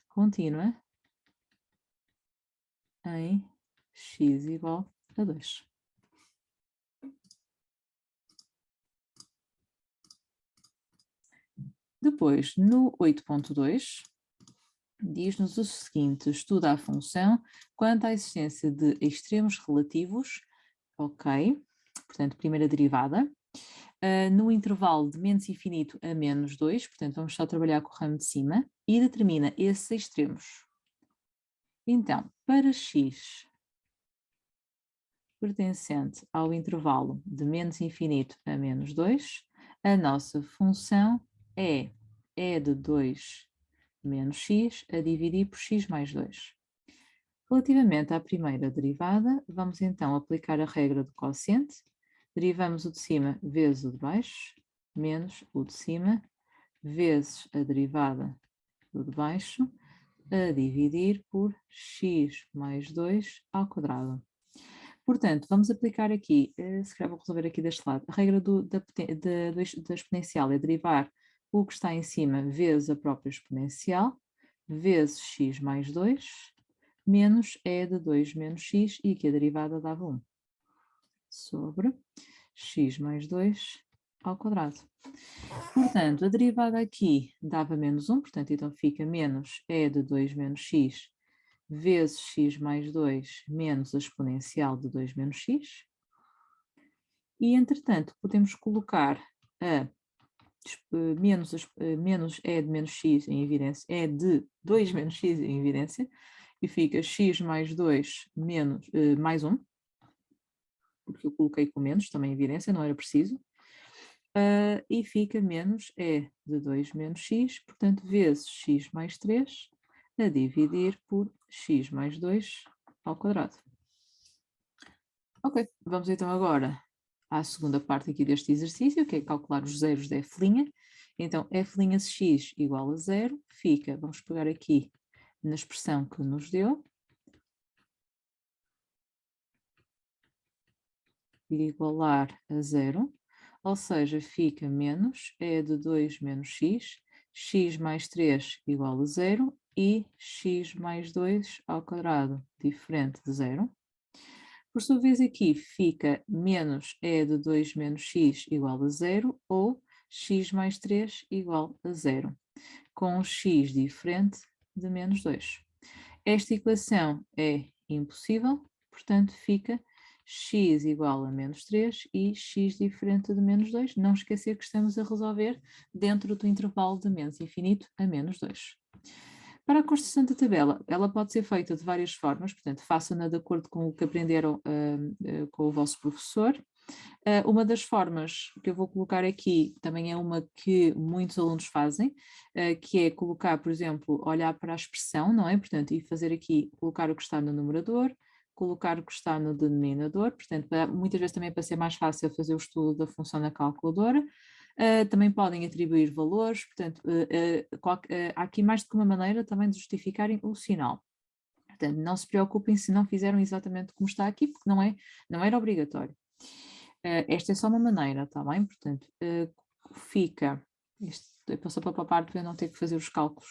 contínua em x igual a 2. Depois, no 8.2, diz-nos o seguinte: estuda a função quanto à existência de extremos relativos, ok, portanto, primeira derivada, no intervalo de menos infinito a menos 2, portanto, vamos só trabalhar com o ramo de cima, e determina esses extremos. Então, para x pertencente ao intervalo de menos infinito a menos 2, a nossa função é e de 2 menos x a dividir por x mais 2. Relativamente à primeira derivada, vamos então aplicar a regra do quociente. Derivamos o de cima vezes o de baixo, menos o de cima, vezes a derivada do de baixo, a dividir por x mais 2 ao quadrado. Portanto, vamos aplicar aqui, se calhar vou resolver aqui deste lado, a regra da exponencial é derivar o que está em cima vezes a própria exponencial, vezes x mais 2, menos e de 2 menos x, e aqui a derivada dava 1, sobre x mais 2 ao quadrado. Portanto, a derivada aqui dava menos 1, portanto, então fica menos e de 2 menos x vezes x mais 2 menos a exponencial de 2 menos x. E, entretanto, podemos colocar a menos e de menos x em evidência, e de 2 menos x em evidência, e fica x mais 2 menos, mais 1, porque eu coloquei com menos, também em evidência, não era preciso. E fica menos e de 2 menos x, portanto, vezes x mais 3, a dividir por x mais 2 ao quadrado. Ok, vamos então agora à segunda parte aqui deste exercício, que é calcular os zeros de f'. Então, f' x igual a 0, fica, vamos pegar aqui na expressão que nos deu, igualar a 0, ou seja, fica menos e de 2 menos x mais 3 igual a 0 e x mais 2 ao quadrado, diferente de 0. Por sua vez, aqui fica menos e de 2 menos x igual a 0 ou x mais 3 igual a 0, com um x diferente de menos 2. Esta equação é impossível, portanto fica x igual a menos 3 e x diferente de menos 2. Não esquecer que estamos a resolver dentro do intervalo de menos infinito a menos 2. Para a construção da tabela, ela pode ser feita de várias formas, portanto, façam-na de acordo com o que aprenderam com o vosso professor. Uma das formas que eu vou colocar aqui também é uma que muitos alunos fazem, que é colocar, por exemplo, olhar para a expressão, não é? Portanto, e fazer aqui, colocar o que está no numerador, colocar o que está no denominador, portanto, muitas vezes também para ser mais fácil fazer o estudo da função na calculadora. Também podem atribuir valores, portanto, há aqui mais do que uma maneira também de justificarem o sinal. Portanto, não se preocupem se não fizeram exatamente como está aqui, porque não era obrigatório. Esta é só uma maneira, está bem? Portanto, fica, eu passo para a parte para eu não ter que fazer os cálculos.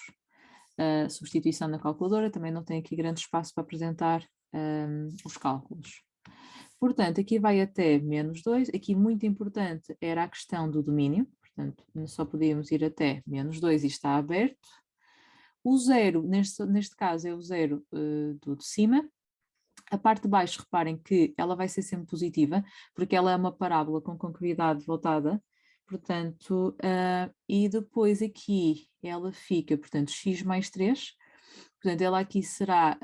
Substituição na calculadora, também não tem aqui grande espaço para apresentar os cálculos. Portanto, aqui vai até menos 2, aqui muito importante era a questão do domínio, portanto, só podíamos ir até menos 2 e está aberto. O zero, neste caso, é o zero do de cima. A parte de baixo, reparem que ela vai ser sempre positiva, porque ela é uma parábola com concavidade voltada, portanto, e depois aqui ela fica, portanto, x mais 3, portanto, ela aqui será,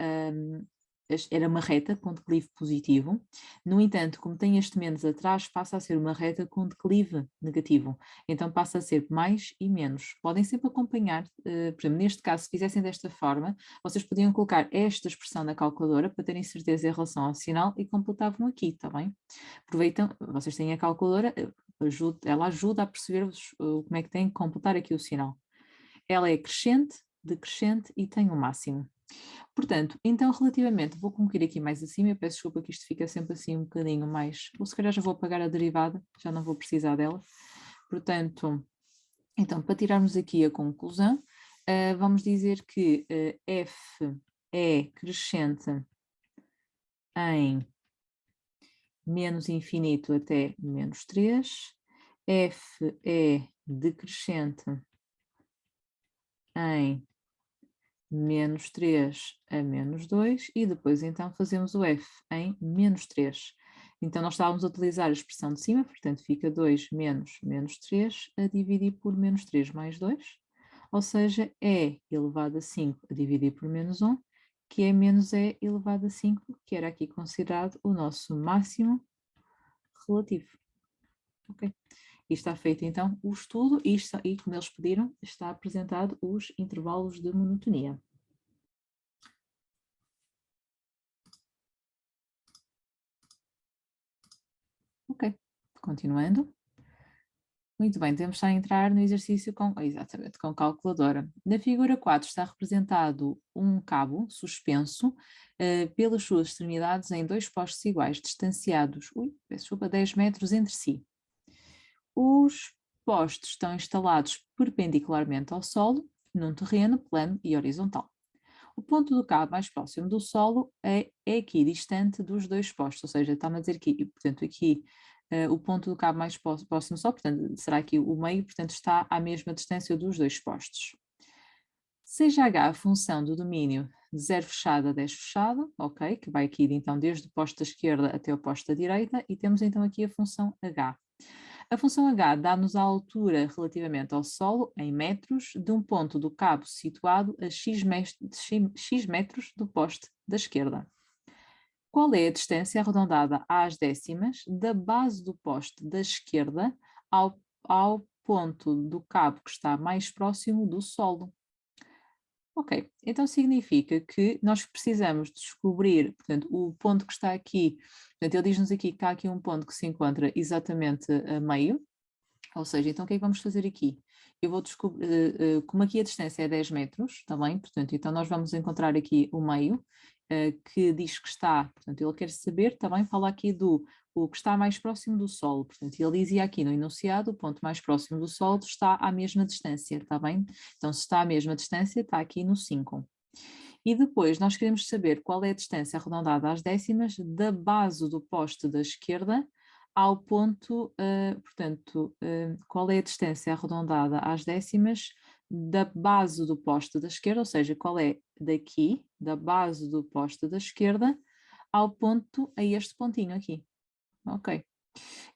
era uma reta com declive positivo, no entanto, como tem este menos atrás, passa a ser uma reta com declive negativo, então passa a ser mais e menos. Podem sempre acompanhar, por exemplo, neste caso, se fizessem desta forma, vocês podiam colocar esta expressão na calculadora para terem certeza em relação ao sinal e completavam aqui, está bem? Aproveitam, vocês têm a calculadora, ela ajuda a perceber-vos como é que têm que completar aqui o sinal. Ela é crescente, decrescente e tem o máximo. Portanto, então relativamente, vou concluir aqui mais acima, eu peço desculpa que isto fica sempre assim um bocadinho mais, ou se calhar já vou apagar a derivada, já não vou precisar dela. Portanto, então para tirarmos aqui a conclusão, vamos dizer que f é crescente em menos infinito até menos 3, f é decrescente em menos 3 a menos 2 e depois então fazemos o f em menos 3. Então nós estávamos a utilizar a expressão de cima, portanto fica 2 menos menos 3 a dividir por menos 3 mais 2, ou seja, e elevado a 5 a dividir por menos 1, que é menos e elevado a 5, que era aqui considerado o nosso máximo relativo. Ok? E está feito então o estudo e como eles pediram, está apresentado os intervalos de monotonia. Ok, continuando. Muito bem, temos a entrar no exercício exatamente, com calculadora. Na figura 4 está representado um cabo suspenso pelas suas extremidades em dois postos iguais, distanciados, peço desculpa, 10 metros entre si. Os postos estão instalados perpendicularmente ao solo, num terreno plano e horizontal. O ponto do cabo mais próximo do solo é aqui distante dos dois postos, ou seja, está-me a dizer aqui, portanto aqui o ponto do cabo mais próximo do Sol, portanto, será aqui o meio, portanto, está à mesma distância dos dois postos. Seja H a função do domínio de 0 fechado a 10 fechado, ok, que vai aqui então desde o posto da esquerda até o posto da direita, e temos então aqui a função H. A função H dá-nos a altura relativamente ao solo, em metros, de um ponto do cabo situado a x metros do poste da esquerda. Qual é a distância arredondada às décimas da base do poste da esquerda ao ponto do cabo que está mais próximo do solo? Ok, então significa que nós precisamos descobrir, portanto, o ponto que está aqui, portanto, ele diz-nos aqui que há aqui um ponto que se encontra exatamente a meio, ou seja, então o que é que vamos fazer aqui? Eu vou descobrir, como aqui a distância é 10 metros, está bem? Portanto, então nós vamos encontrar aqui o meio, que diz que está, portanto, ele quer saber, também fala aqui do o que está mais próximo do Sol, portanto, ele dizia aqui no enunciado, o ponto mais próximo do Sol está à mesma distância, está bem? Então, se está à mesma distância, está aqui no 5. E depois nós queremos saber qual é a distância arredondada às décimas da base do poste da esquerda ao ponto, portanto, qual é a distância arredondada às décimas da base do poste da esquerda, ou seja, qual é daqui, da base do poste da esquerda, ao ponto, a este pontinho aqui. Ok.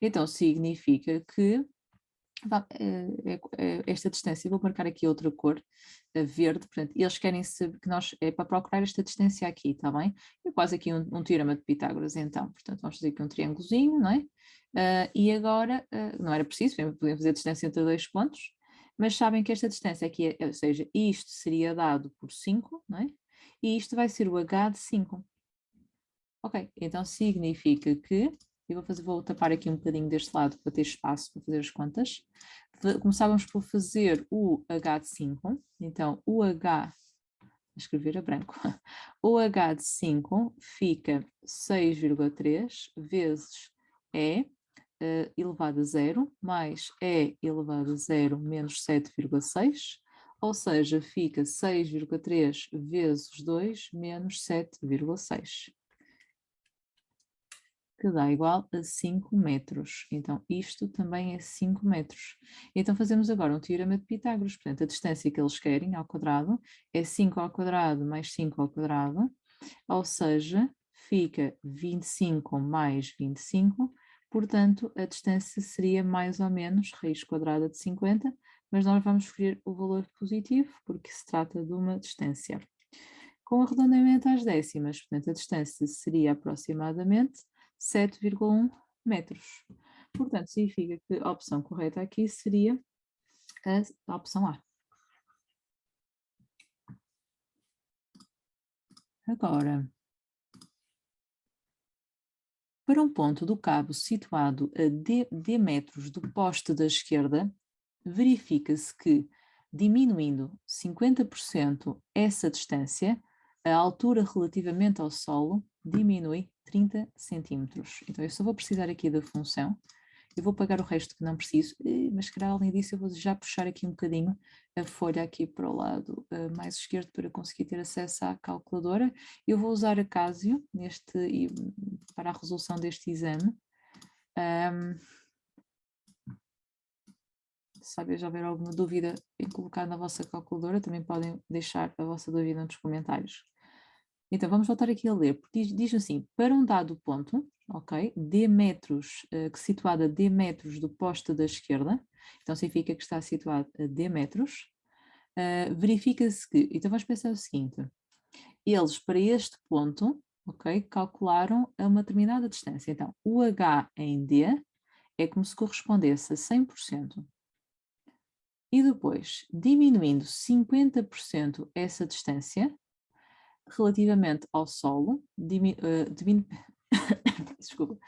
Então significa que esta distância, vou marcar aqui outra cor, verde, portanto, eles querem saber que nós, é para procurar esta distância aqui, está bem? É quase aqui um teorema de Pitágoras, então, portanto, vamos fazer aqui um triângulozinho, não é? E agora, não era preciso, podemos fazer a distância entre dois pontos, mas sabem que esta distância aqui, ou seja, isto seria dado por 5, não é? E isto vai ser o H de 5. Ok, então significa que, eu vou tapar aqui um bocadinho deste lado para ter espaço para fazer as contas. Começávamos por fazer o H de 5, então o H, vou escrever a branco, o H de 5 fica 6,3 vezes E elevado a 0 mais E elevado a 0 menos 7,6, ou seja, fica 6,3 vezes 2 menos 7,6. Que dá igual a 5 metros. Então, isto também é 5 metros. Então, fazemos agora um teorema de Pitágoras. Portanto, a distância que eles querem ao quadrado é 5 ao quadrado mais 5 ao quadrado, ou seja, fica 25 mais 25, portanto, a distância seria mais ou menos raiz quadrada de 50, mas nós vamos escolher o valor positivo, porque se trata de uma distância. Com arredondamento às décimas, portanto, a distância seria aproximadamente 7,1 metros. Portanto, significa que a opção correta aqui seria a opção A. Agora, para um ponto do cabo situado a D metros do poste da esquerda, verifica-se que, diminuindo 50% essa distância, a altura relativamente ao solo diminui 30 centímetros. Então, eu só vou precisar aqui da função. Eu vou pagar o resto que não preciso, mas se calhar além disso eu vou já puxar aqui um bocadinho a folha aqui para o lado mais esquerdo para conseguir ter acesso à calculadora. Eu vou usar a Casio para a resolução deste exame. Se já houver alguma dúvida em colocar na vossa calculadora, também podem deixar a vossa dúvida nos comentários. Então, vamos voltar aqui a ler, porque diz assim, para um dado ponto, ok, D metros, que situado a D metros do poste da esquerda, então significa que está situado a D metros, verifica-se que, então vamos pensar o seguinte, eles para este ponto, ok, calcularam a uma determinada distância, então o H em D é como se correspondesse a 100%, e depois, diminuindo 50% essa distância, relativamente ao solo, desculpa,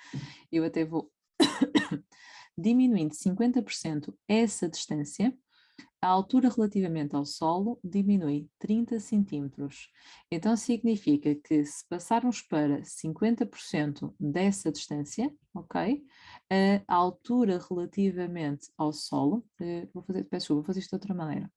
eu até vou diminuindo 50% essa distância, a altura relativamente ao solo diminui 30 centímetros. Então significa que se passarmos para 50% dessa distância, ok, a altura relativamente ao solo, vou fazer isto de outra maneira.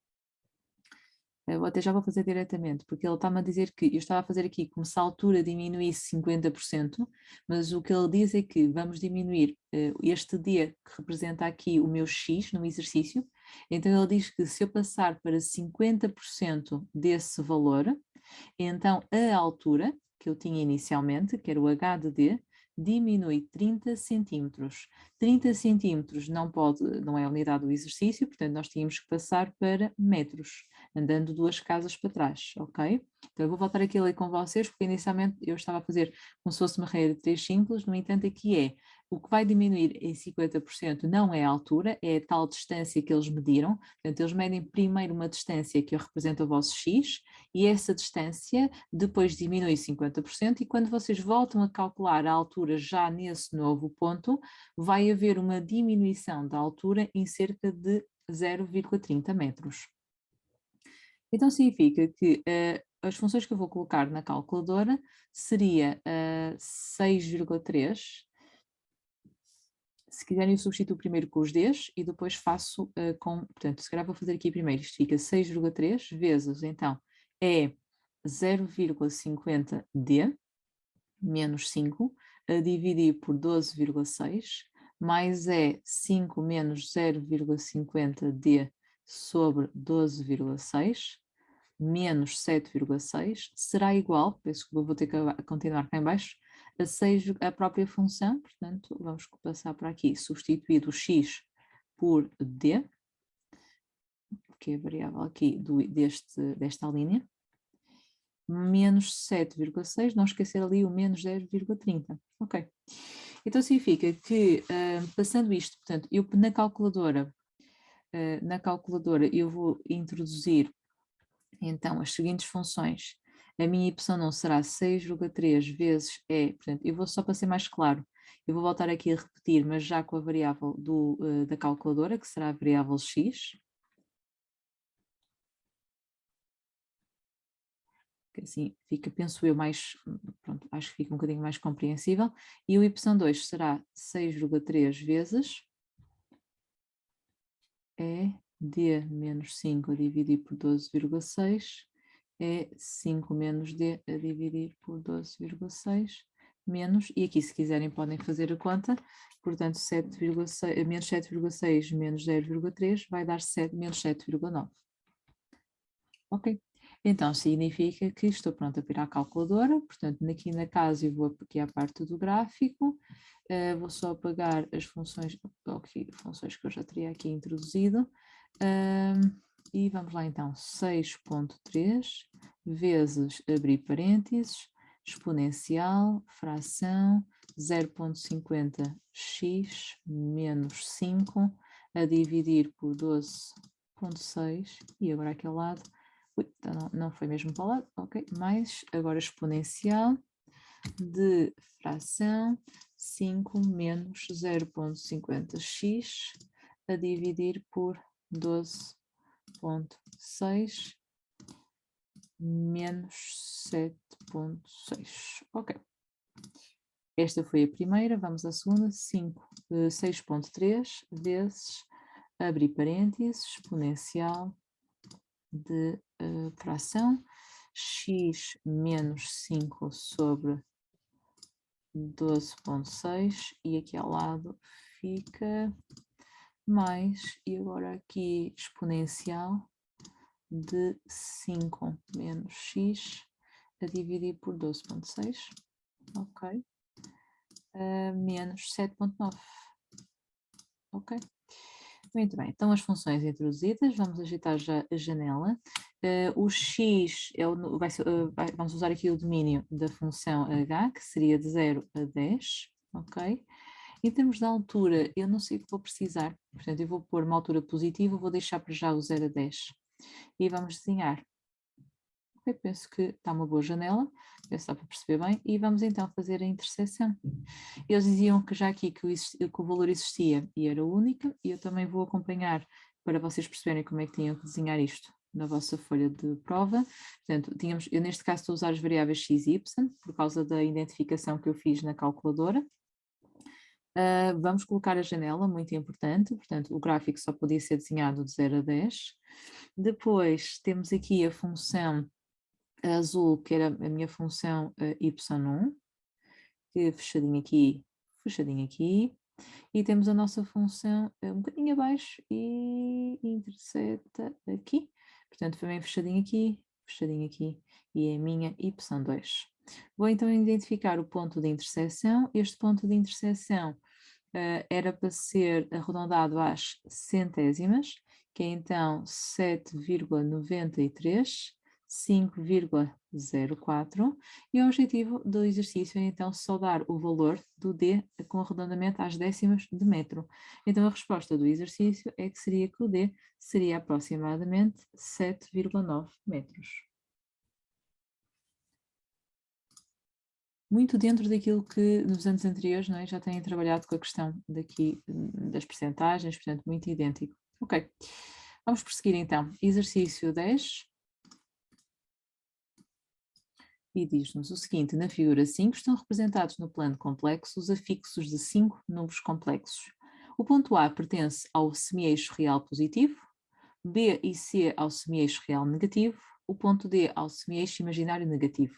Eu até já vou fazer diretamente, porque ele está-me a dizer que eu estava a fazer aqui como se a altura diminuísse 50%, mas o que ele diz é que vamos diminuir este D que representa aqui o meu X no exercício, então ele diz que se eu passar para 50% desse valor, então a altura que eu tinha inicialmente, que era o H de D, diminui 30 centímetros. 30 centímetros não é a unidade do exercício, portanto nós tínhamos que passar para metros, andando 2 casas para trás, ok? Então eu vou voltar aqui a ler com vocês, porque inicialmente eu estava a fazer como se fosse uma regra de 3 simples, no entanto aqui é, o que vai diminuir em 50% não é a altura, é a tal distância que eles mediram, portanto eles medem primeiro uma distância que representa o vosso X, e essa distância depois diminui 50%, e quando vocês voltam a calcular a altura já nesse novo ponto, vai haver uma diminuição da altura em cerca de 0,30 metros. Então significa que as funções que eu vou colocar na calculadora seria 6,3. Se quiserem eu substituo primeiro com os Ds e depois faço portanto, se calhar vou fazer aqui primeiro, isto fica 6,3 vezes, então, é 0,50D menos 5 a dividir por 12,6 mais é 5 menos 0,50D sobre 12,6 menos 7,6 será igual, penso que vou ter que continuar cá em baixo, a 6, a própria função, portanto vamos passar para aqui, substituir o x por d, que é a variável aqui desta linha, menos 7,6, não esquecer ali o menos 0,30, ok. Então significa que, passando isto, portanto, eu na calculadora eu vou introduzir então as seguintes funções. A minha y não será 6,3 vezes e, portanto, eu vou só para ser mais claro, eu vou voltar aqui a repetir, mas já com a variável da calculadora, que será a variável x, que assim fica, penso eu, mais, pronto, acho que fica um bocadinho mais compreensível, e o y2 será 6,3 vezes é d menos 5 a dividir por 12,6 é 5 menos d a dividir por 12,6 menos, e aqui se quiserem podem fazer a conta, portanto 7,6, menos 7,6 menos 0,3 vai dar 7, menos 7,9. Ok, então significa que estou pronta para ir à calculadora, portanto aqui na casa eu vou aqui à parte do gráfico, vou só apagar as funções, funções que eu já teria aqui introduzido, e vamos lá então, 6,3 vezes, abrir parênteses, exponencial, fração, 0,50x menos 5 a dividir por 12,6 e agora aquele lado, então não foi mesmo para o lado, ok, mais agora exponencial de fração 5 menos 0,50x a dividir por 12,6 menos 7,6. Ok. Esta foi a primeira, vamos à segunda. 6,3 vezes, abrir parênteses, exponencial de fração, x menos 5 sobre 12,6 e aqui ao lado fica mais, e agora aqui exponencial de 5 menos x a dividir por 12,6, ok, menos 7,9, ok. Muito bem, então as funções introduzidas, vamos agitar já a janela. O x, vamos usar aqui o domínio da função h, que seria de 0 a 10, ok? Em termos de altura, eu não sei o que vou precisar, portanto eu vou pôr uma altura positiva, vou deixar para já o 0 a 10. E vamos desenhar. Eu penso que está uma boa janela, penso que dá para perceber bem, e vamos então fazer a interseção. Eles diziam que já aqui que o valor existia e era única, e eu também vou acompanhar para vocês perceberem como é que tinham que desenhar isto na vossa folha de prova. Portanto, eu neste caso estou a usar as variáveis x e y, por causa da identificação que eu fiz na calculadora. Vamos colocar a janela, muito importante, portanto o gráfico só podia ser desenhado de 0 a 10. Depois temos aqui a função azul, que era a minha função y1, que é fechadinho aqui, e temos a nossa função um bocadinho abaixo e interseta aqui, portanto foi bem fechadinho aqui, e é a minha y2. Vou então identificar o ponto de interseção. Este ponto de interseção era para ser arredondado às centésimas, que é então 7,93, 5,04, e o objetivo do exercício é então só dar o valor do D com arredondamento às décimas de metro. Então a resposta do exercício é que seria que o D seria aproximadamente 7,9 metros. Muito dentro daquilo que nos anos anteriores, não é, já têm trabalhado com a questão daqui das percentagens, portanto muito idêntico. Ok, vamos prosseguir então. Exercício 10. E diz-nos o seguinte: na figura 5 estão representados no plano complexo os afixos de 5 números complexos. O ponto A pertence ao semi-eixo real positivo, B e C ao semi-eixo real negativo, o ponto D ao semi-eixo imaginário negativo.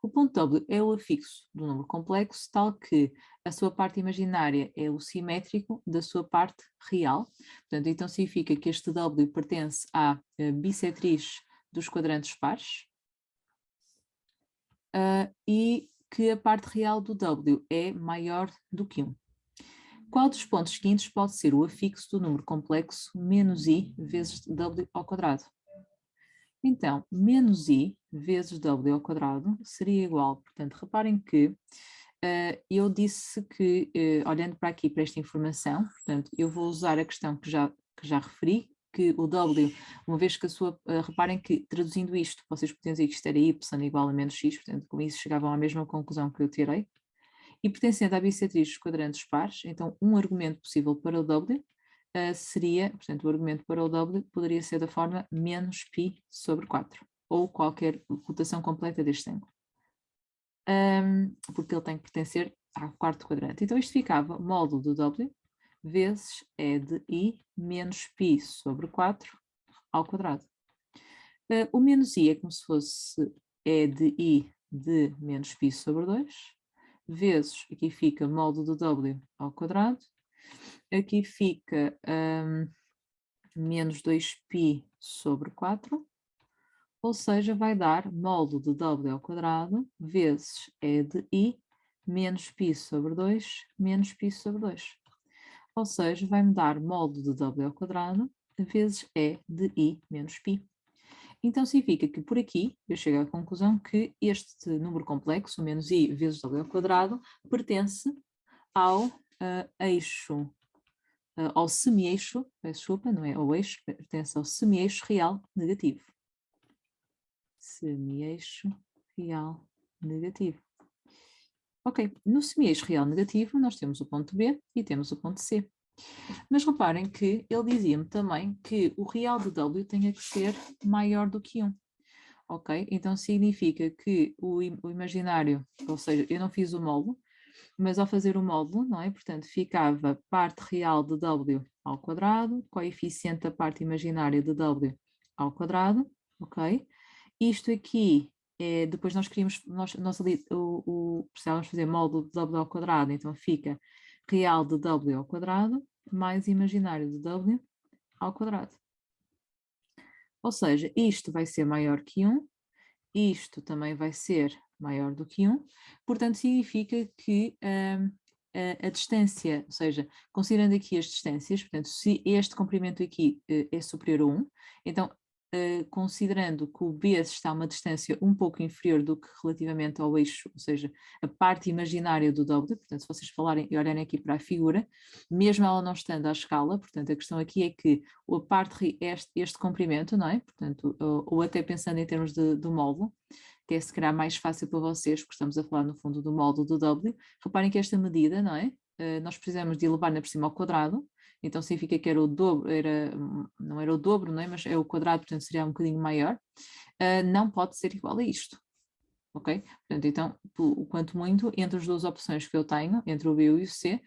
O ponto W é o afixo do número complexo, tal que a sua parte imaginária é o simétrico da sua parte real. Portanto, então significa que este W pertence à bissetriz dos quadrantes pares e que a parte real do W é maior do que 1. Qual dos pontos seguintes pode ser o afixo do número complexo menos I vezes W ao quadrado? Então, menos I vezes W ao quadrado seria igual, portanto, reparem que eu disse que, olhando para aqui, para esta informação, portanto, eu vou usar a questão que já referi, que o W, uma vez que reparem que, traduzindo isto, vocês podiam dizer que isto era Y igual a menos X, portanto, com isso chegavam à mesma conclusão que eu tirei, e pertencendo à bissetriz dos quadrantes pares, então um argumento possível para o W seria, portanto, o argumento para o W poderia ser da forma menos π sobre 4, ou qualquer rotação completa deste ângulo. Porque ele tem que pertencer ao quarto quadrante. Então isto ficava módulo do W vezes E de I menos π sobre 4 ao quadrado. O menos I é como se fosse E de I de menos π sobre 2, vezes, aqui fica módulo do W ao quadrado, aqui fica menos 2π sobre 4, ou seja, vai dar módulo de W ao quadrado vezes E de I menos π sobre 2 menos π sobre 2. Ou seja, vai-me dar módulo de W ao quadrado vezes E de I menos π. Então significa que por aqui eu chego à conclusão que este número complexo, menos I vezes W ao quadrado, pertence ao eixo, ao semi-eixo, peço desculpa, não é ao eixo, pertence ao semi-eixo real negativo. Semi-eixo real negativo. Ok, no semi-eixo real negativo nós temos o ponto B e temos o ponto C. Mas reparem que ele dizia-me também que o real de W tenha que ser maior do que 1. Ok, então significa que o imaginário, ou seja, eu não fiz o módulo, mas ao fazer o módulo, não é? Portanto, ficava parte real de W ao quadrado, coeficiente da parte imaginária de W ao quadrado, ok? Isto aqui, depois nós queríamos, nós ali precisávamos fazer módulo de W ao quadrado, então fica real de W ao quadrado mais imaginário de W ao quadrado. Ou seja, isto vai ser maior que 1, isto também vai ser maior do que 1, portanto significa que a distância, ou seja, considerando aqui as distâncias, portanto se este comprimento aqui é superior a 1, então considerando que o B está a uma distância um pouco inferior do que relativamente ao eixo, ou seja, a parte imaginária do W, portanto, se vocês falarem e olharem aqui para a figura, mesmo ela não estando à escala, portanto, a questão aqui é que a parte, este comprimento, não é? Portanto, ou até pensando em termos do módulo, que é se calhar mais fácil para vocês, porque estamos a falar no fundo do módulo do W, reparem que esta medida, não é? Nós precisamos de elevar na por cima ao quadrado, então significa que era o dobro, não era o dobro, não é? Mas é o quadrado, portanto seria um bocadinho maior, não pode ser igual a isto. ok? Portanto, então, quanto muito, entre as duas opções que eu tenho, entre o B e o C,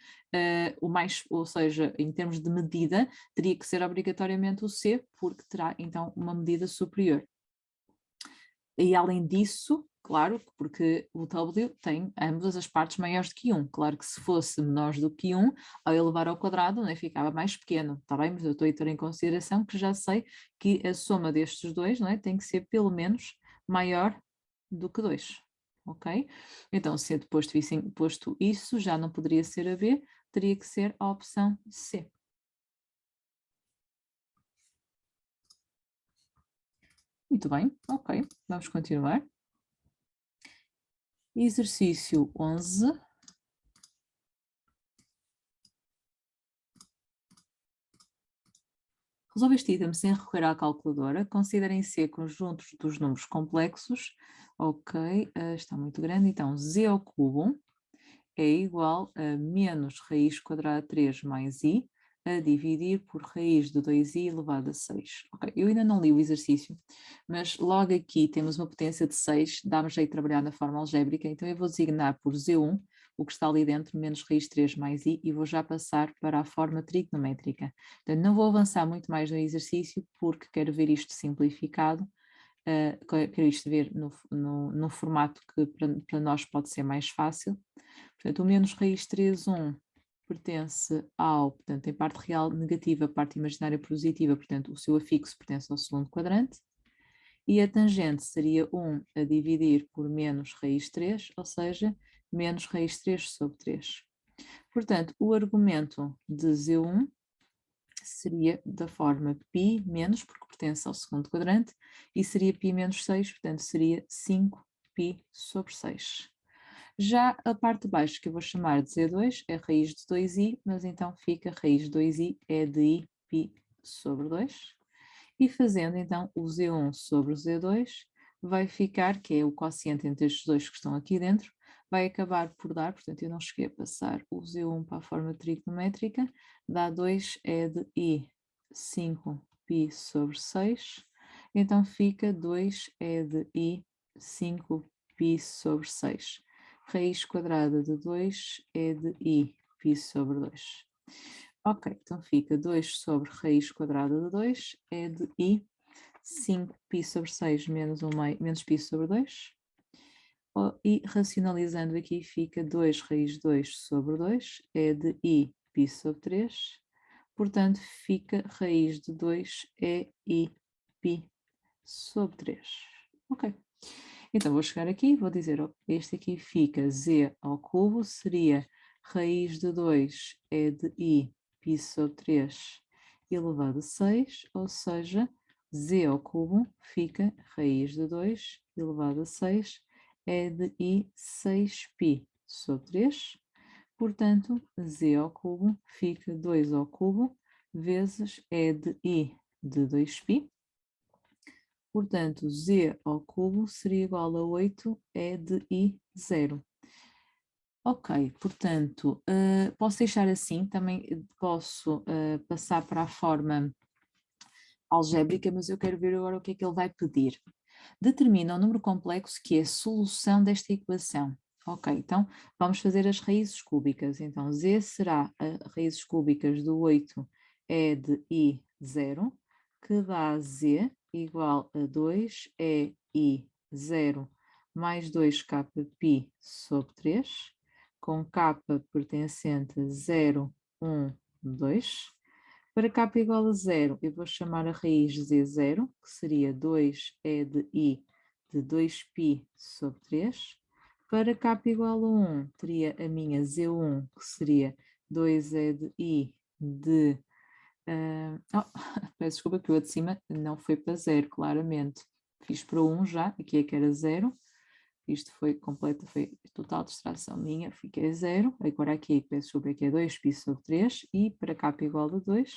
o mais, ou seja, em termos de medida, teria que ser obrigatoriamente o C, porque terá então uma medida superior. E além disso, claro, porque o W tem ambas as partes maiores do que 1. Claro que se fosse menor do que 1, ao elevar ao quadrado, né, ficava mais pequeno, está bem? Mas eu estou a ter em consideração que já sei que a soma destes dois, não é, tem que ser pelo menos maior do que 2. Ok? Então, se depois tivessem posto isso, já não poderia ser a B, teria que ser a opção C. Muito bem, ok, vamos continuar. Exercício 11. Resolve este item sem recorrer à calculadora. Considerem C conjuntos dos números complexos. Ok, está muito grande. Então, Z ao cubo é igual a menos raiz quadrada de 3 mais I, a dividir por raiz de 2i elevado a 6. Ok, eu ainda não li o exercício, mas logo aqui temos uma potência de 6, dá-me jeito de trabalhar na forma algébrica, então eu vou designar por Z1, o que está ali dentro, menos raiz 3 mais i, e vou já passar para a forma trigonométrica. Portanto, não vou avançar muito mais no exercício, porque quero ver isto simplificado, quero isto ver no formato que para nós pode ser mais fácil. Portanto, o menos raiz 3, 1 pertence ao, portanto, em parte real negativa, parte imaginária positiva, portanto, o seu afixo pertence ao segundo quadrante, e a tangente seria 1 a dividir por menos raiz 3, ou seja, menos raiz 3 sobre 3. Portanto, o argumento de Z1 seria da forma π menos, porque pertence ao segundo quadrante, e seria π menos 6, portanto, seria 5π sobre 6. Já a parte de baixo, que eu vou chamar de Z2, é raiz de 2i, mas então fica raiz de 2i é de i π sobre 2. E fazendo então o Z1 sobre o Z2, vai ficar, que é o quociente entre estes dois que estão aqui dentro, vai acabar por dar, portanto eu não cheguei a passar o Z1 para a forma trigonométrica, dá 2 é de i 5π sobre 6, então fica 2 é de i 5π sobre 6. Raiz quadrada de 2 é de i π sobre 2. Ok, então fica 2 sobre raiz quadrada de 2 é de i 5π sobre 6 menos, menos π sobre 2. E racionalizando aqui fica 2 raiz de 2 sobre 2 é de i π sobre 3. Portanto, fica raiz de 2 é i π sobre 3. Ok. Então vou chegar aqui, vou dizer, este aqui fica z ao cubo, seria raiz de 2 é de i π sobre 3 elevado a 6, ou seja, z ao cubo fica raiz de 2 elevado a 6 é de i 6π sobre 3, portanto, z ao cubo fica 2 ao cubo vezes é de i de 2π. Portanto, z ao cubo seria igual a 8 é de i0. Ok, portanto, posso deixar assim, também posso passar para a forma algébrica, mas eu quero ver agora o que é que ele vai pedir. Determina o número complexo que é a solução desta equação. Ok, então vamos fazer as raízes cúbicas. Então, z será a raízes cúbicas do 8 é de i0, que dá z igual a 2 é i0 mais 2kπ sobre 3, com k pertencente a 0, 1, 2. Para k igual a 0, eu vou chamar a raiz z0, que seria 2 é de i de 2π sobre 3. Para k igual a 1, teria a minha z1, que seria 2 é de i de... peço desculpa que o de cima não foi para 0, claramente. Fiz para 1 já, aqui é que era 0. Isto foi completa, foi total distração minha, fiquei 0. Agora aqui, peço desculpa, aqui é 2π sobre 3. E para k igual a 2,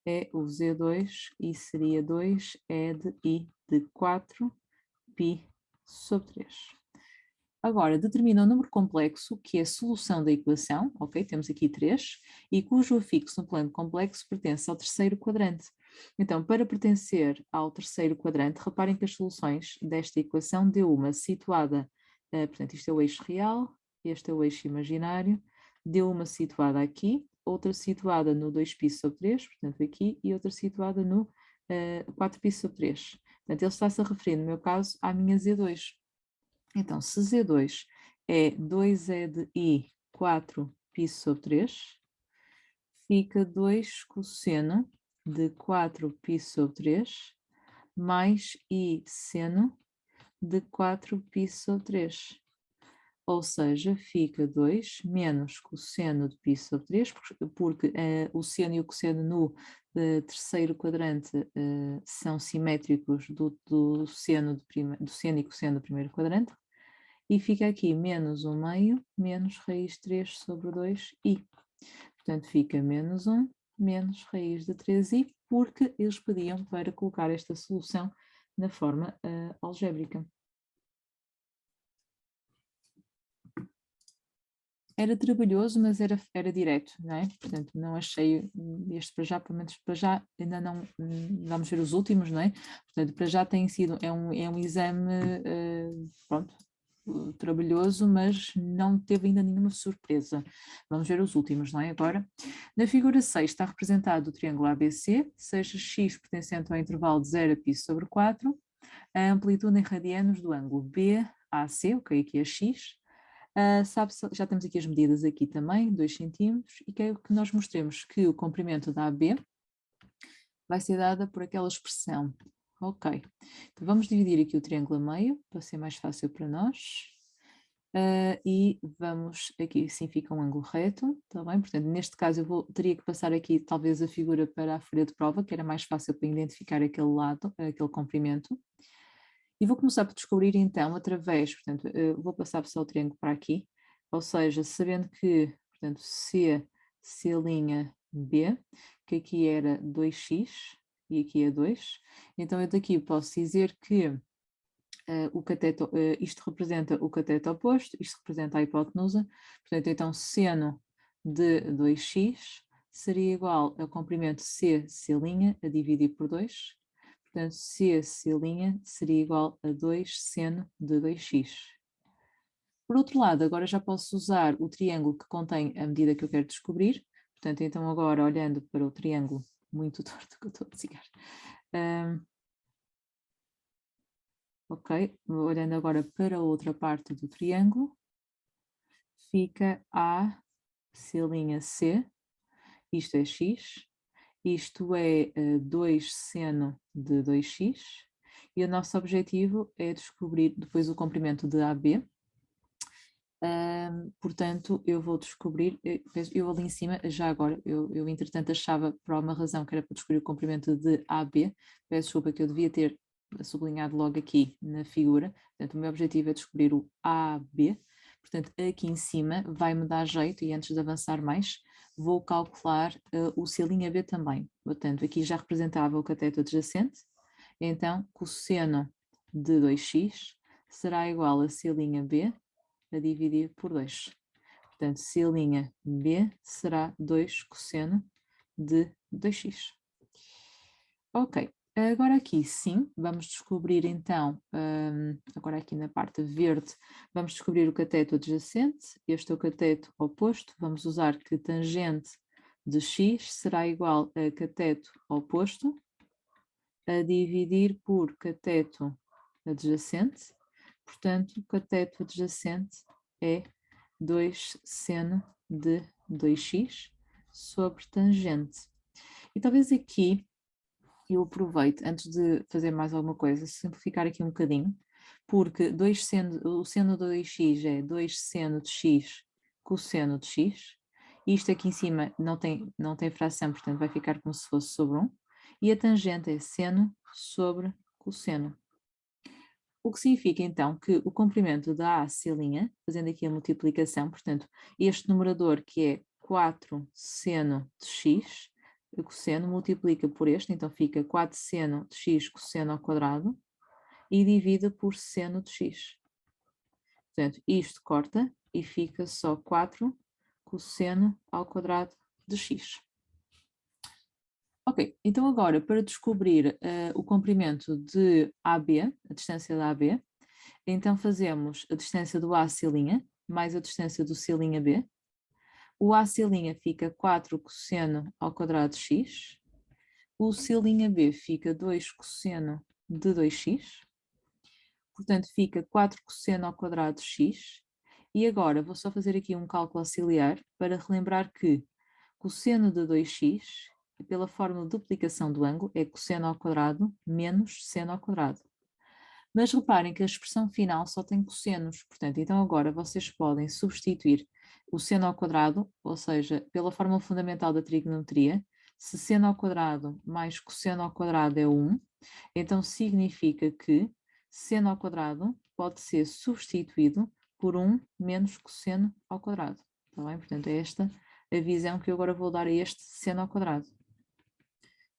é o Z2 e seria 2 é de i de 4π sobre 3. Agora, determina o número complexo, que é a solução da equação, ok? Temos aqui 3, e cujo afixo no plano complexo pertence ao terceiro quadrante. Então, para pertencer ao terceiro quadrante, reparem que as soluções desta equação deu uma situada, portanto, isto é o eixo real, este é o eixo imaginário, deu uma situada aqui, outra situada no 2π sobre 3, portanto aqui, e outra situada no 4π sobre 3. Portanto, ele está-se a referir, no meu caso, à minha Z2. Então, se Z2 é 2E de I 4π sobre 3, fica 2 cosseno de 4π sobre 3 mais I seno de 4π sobre 3. Ou seja, fica 2 menos cosseno de π sobre 3, porque o seno e o cosseno no terceiro quadrante são simétricos do seno e cosseno do primeiro quadrante, e fica aqui menos 1 meio menos raiz de 3 sobre 2i. Portanto, fica menos 1 menos raiz de 3i, porque eles pediam para colocar esta solução na forma algébrica. Era trabalhoso, mas era direto, não é? Portanto, não achei este para já, pelo menos para já, ainda não, vamos ver os últimos, não é? Portanto, para já tem sido, é um exame, pronto, trabalhoso, mas não teve ainda nenhuma surpresa. Vamos ver os últimos, não é? Agora, na figura 6 está representado o triângulo ABC, seja x pertencente ao intervalo de 0 a π sobre 4, a amplitude em radianos do ângulo BAC, ok, aqui é x. Já temos aqui as medidas aqui também, 2 cm, e quero que nós mostremos que o comprimento da AB vai ser dada por aquela expressão. Ok, então vamos dividir aqui o triângulo a meio, para ser mais fácil para nós. E vamos, aqui sim fica um ângulo reto, está bem? Portanto, neste caso teria que passar aqui talvez a figura para a folha de prova, que era mais fácil para identificar aquele lado, aquele comprimento. E vou começar por descobrir então através, portanto, vou passar só o triângulo para aqui, ou seja, sabendo que, portanto, C B, que aqui era 2x e aqui é 2, então eu daqui posso dizer que o cateto, isto representa o cateto oposto, isto representa a hipotenusa, portanto, então seno de 2x seria igual ao comprimento C' a dividir por 2, portanto, C' seria igual a 2 seno de 2x. Por outro lado, agora já posso usar o triângulo que contém a medida que eu quero descobrir, portanto, então agora olhando para o triângulo, muito torto que eu estou a desenhar, ok, olhando agora para a outra parte do triângulo, fica AC', isto é x, isto é 2 seno de 2x, e o nosso objetivo é descobrir depois o comprimento de AB. Portanto, eu vou descobrir, eu ali em cima, já agora, eu entretanto achava por alguma razão que era para descobrir o comprimento de AB, peço desculpa que eu devia ter sublinhado logo aqui na figura, portanto o meu objetivo é descobrir o AB, portanto aqui em cima vai-me dar jeito e antes de avançar mais, vou calcular o C'B também, portanto aqui já representava o cateto adjacente, então cosseno de 2x será igual a C'B a dividir por 2. Portanto, C'B será 2 cosseno de 2x. Ok, agora aqui sim, vamos descobrir então, agora aqui na parte verde, vamos descobrir o cateto adjacente, este é o cateto oposto, vamos usar que tangente de x será igual a cateto oposto, a dividir por cateto adjacente, portanto, o cateto adjacente é 2 seno de 2x sobre tangente. E talvez aqui eu aproveite, antes de fazer mais alguma coisa, simplificar aqui um bocadinho, porque o seno de 2x é 2 seno de x cosseno de x, e isto aqui em cima não tem fração, portanto vai ficar como se fosse sobre 1, e a tangente é seno sobre cosseno. O que significa então que o comprimento da AC', fazendo aqui a multiplicação, portanto, este numerador que é 4 seno de x, o cosseno multiplica por este, então fica 4 seno de x cosseno ao quadrado e divide por seno de x. Portanto, isto corta e fica só 4 cosseno ao quadrado de x. Ok, então agora para descobrir o comprimento de AB, a distância da AB, então fazemos a distância do AC' mais a distância do C' B. O AC' fica 4 cosseno ao quadrado de x. O C' B fica 2 cosseno de 2x. Portanto, fica 4 cosseno ao quadrado de x. E agora vou só fazer aqui um cálculo auxiliar para relembrar que cosseno de 2x, pela fórmula de duplicação do ângulo, é cosseno ao quadrado menos seno ao quadrado. Mas reparem que a expressão final só tem cossenos, portanto, então agora vocês podem substituir o seno ao quadrado, ou seja, pela fórmula fundamental da trigonometria, se seno ao quadrado mais cosseno ao quadrado é 1, então significa que seno ao quadrado pode ser substituído por 1 menos cosseno ao quadrado. Está bem? Portanto, é esta a visão que eu agora vou dar a este seno ao quadrado.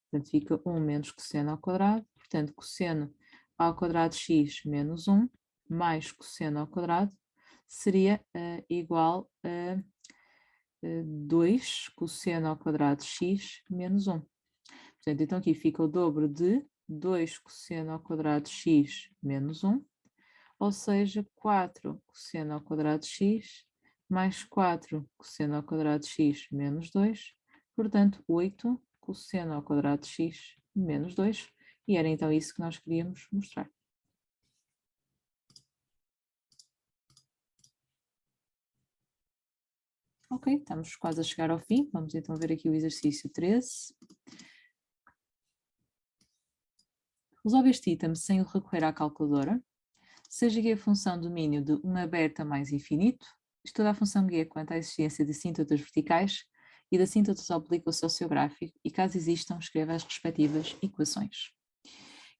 Portanto, fica 1 menos cosseno ao quadrado, portanto, cosseno ao quadrado de x menos 1 mais cosseno ao quadrado seria igual a 2 cosseno ao quadrado de x menos 1. Portanto, então aqui fica o dobro de 2 cosseno ao quadrado de x menos 1, ou seja, 4 cosseno ao quadrado de x mais 4 cosseno ao quadrado de x menos 2, portanto, 8 cosseno ao quadrado de x menos 2, e era então isso que nós queríamos mostrar. Ok, estamos quase a chegar ao fim, vamos então ver aqui o exercício 13. Resolve este item sem recorrer à calculadora. Seja G a função domínio de 1 aberto a mais infinito, estuda a função G quanto à existência de assíntotas verticais e de assíntotas oblíqua sociográfico e, caso existam, escreva as respectivas equações.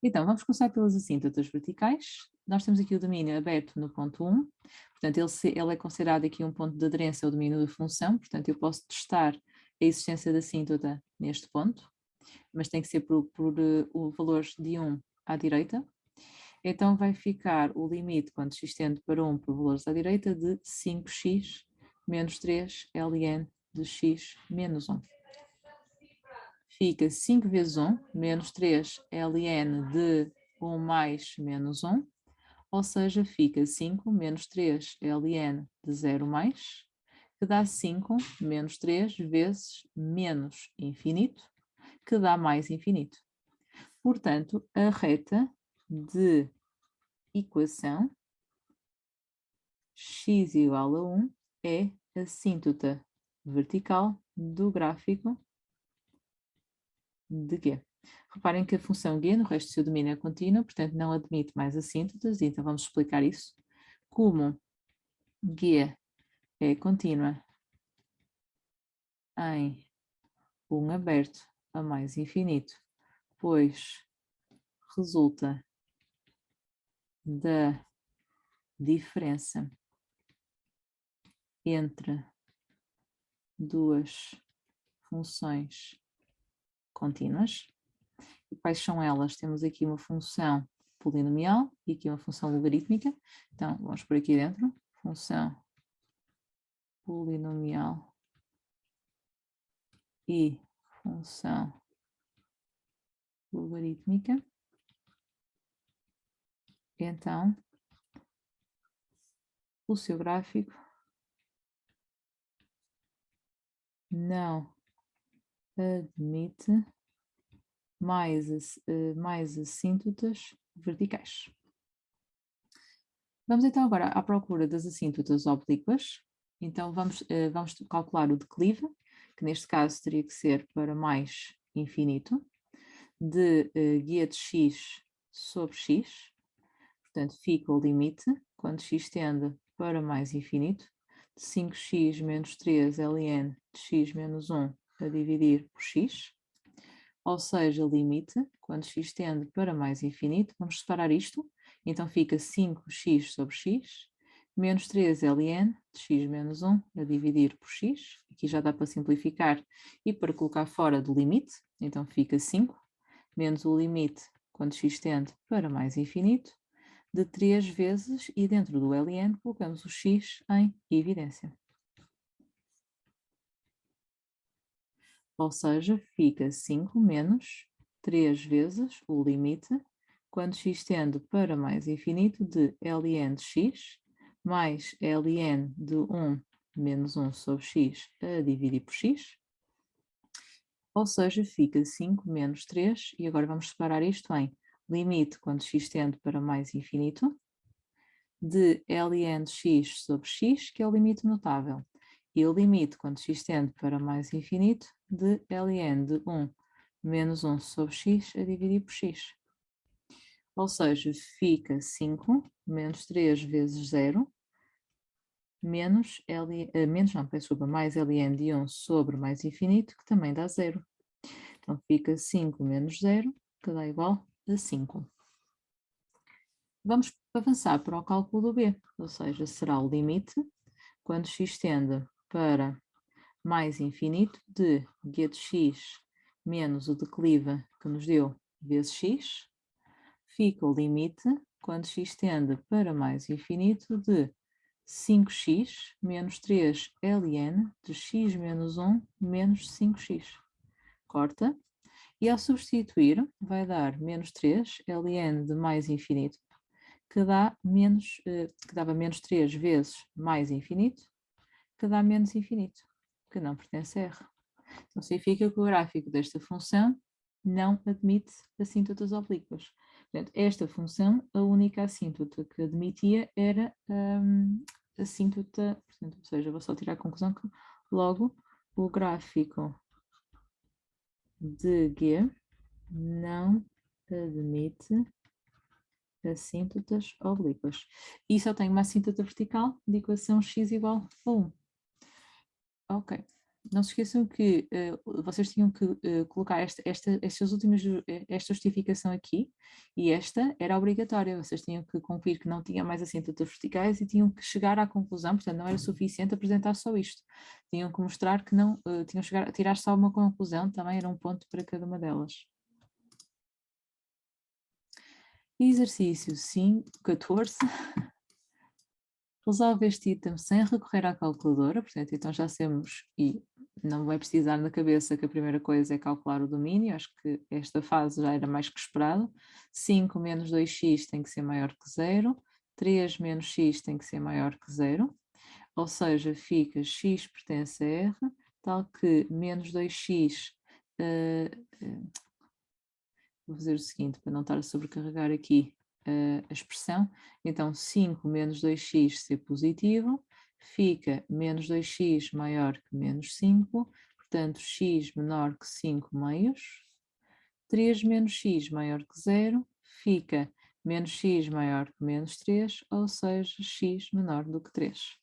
Então, vamos começar pelas assíntotas verticais. Nós temos aqui o domínio aberto no ponto 1, portanto, ele é considerado aqui um ponto de aderência ao domínio da função, portanto, eu posso testar a existência da assíntota neste ponto, mas tem que ser por valores de 1 à direita. Então vai ficar o limite, quando x tende para 1 por valores à direita, de 5x menos 3 ln de x menos 1. Fica 5 vezes 1 menos 3 ln de 1 mais menos 1, ou seja, fica 5 menos 3 ln de 0 mais, que dá 5 menos 3 vezes menos infinito, que dá mais infinito. Portanto, a reta de equação x igual a 1 é a assíntota vertical do gráfico de G. Reparem que a função G no resto do seu domínio é contínua, portanto não admite mais assíntotas, então vamos explicar isso. Como G é contínua em 1 aberto a mais infinito, pois resulta da diferença entre duas funções contínuas. E quais são elas? Temos aqui uma função polinomial e aqui uma função logarítmica. Então, vamos por aqui dentro. Função polinomial e função logarítmica. Então, o seu gráfico não admite mais assíntotas verticais. Vamos então agora à procura das assíntotas oblíquas. Então vamos calcular o declive, que neste caso teria que ser para mais infinito, de guia de x sobre x. Portanto, fica o limite, quando x tende para mais infinito, de 5x menos 3 ln de x menos 1 a dividir por x. Ou seja, limite, quando x tende para mais infinito, vamos separar isto, então fica 5x sobre x, menos 3 ln de x menos 1 a dividir por x, aqui já dá para simplificar e para colocar fora do limite, então fica 5, menos o limite, quando x tende para mais infinito, de 3 vezes, e dentro do ln colocamos o x em evidência. Ou seja, fica 5 menos 3 vezes o limite, quando x tende para mais infinito, de ln de x mais ln de 1 menos 1 sobre x a dividir por x. Ou seja, fica 5 menos 3, e agora vamos separar isto em limite quando x tende para mais infinito, de ln de x sobre x, que é o limite notável, e o limite quando x tende para mais infinito, de ln de 1 menos 1 sobre x a dividir por x. Ou seja, fica 5 menos 3 vezes 0, menos, mais ln de 1 sobre mais infinito, que também dá 0. Então fica 5 menos 0, que dá igual a 5. Vamos avançar para o cálculo do b, ou seja, será o limite, quando x tende para mais infinito, de g de x menos o declive que nos deu vezes x, fica o limite, quando x tende para mais infinito, de 5x menos 3 ln de x menos 1 menos 5x. Corta. E ao substituir, vai dar menos 3 ln de mais infinito, que dava menos 3 vezes mais infinito, que dá menos infinito, que não pertence a R. Então significa que o gráfico desta função não admite assíntotas oblíquas. Portanto, esta função, a única assíntota que admitia era a assíntota, portanto, ou seja, vou só tirar a conclusão que logo o gráfico de G não admite assíntotas oblíquas. E só tenho uma assíntota vertical de equação x igual a 1. Ok. Não se esqueçam que vocês tinham que colocar esta justificação aqui, e esta era obrigatória. Vocês tinham que concluir que não tinha mais assíntotas verticais e tinham que chegar à conclusão, portanto não era suficiente apresentar só isto. Tinham que mostrar que não, tinham que chegar a tirar só uma conclusão, também era um ponto para cada uma delas. Exercício 14. Resolve este item sem recorrer à calculadora, portanto, então já sabemos, e não vai precisar na cabeça que a primeira coisa é calcular o domínio, acho que esta fase já era mais que esperado. 5 menos 2x tem que ser maior que 0, 3 menos x tem que ser maior que 0, ou seja, fica x pertence a R, tal que menos 2x, vou fazer o seguinte, para não estar a sobrecarregar aqui a expressão, então 5 menos 2x ser positivo, fica menos 2x maior que menos 5, portanto x menor que 5 meios, 3 menos x maior que 0, fica menos x maior que menos 3, ou seja, x menor do que 3.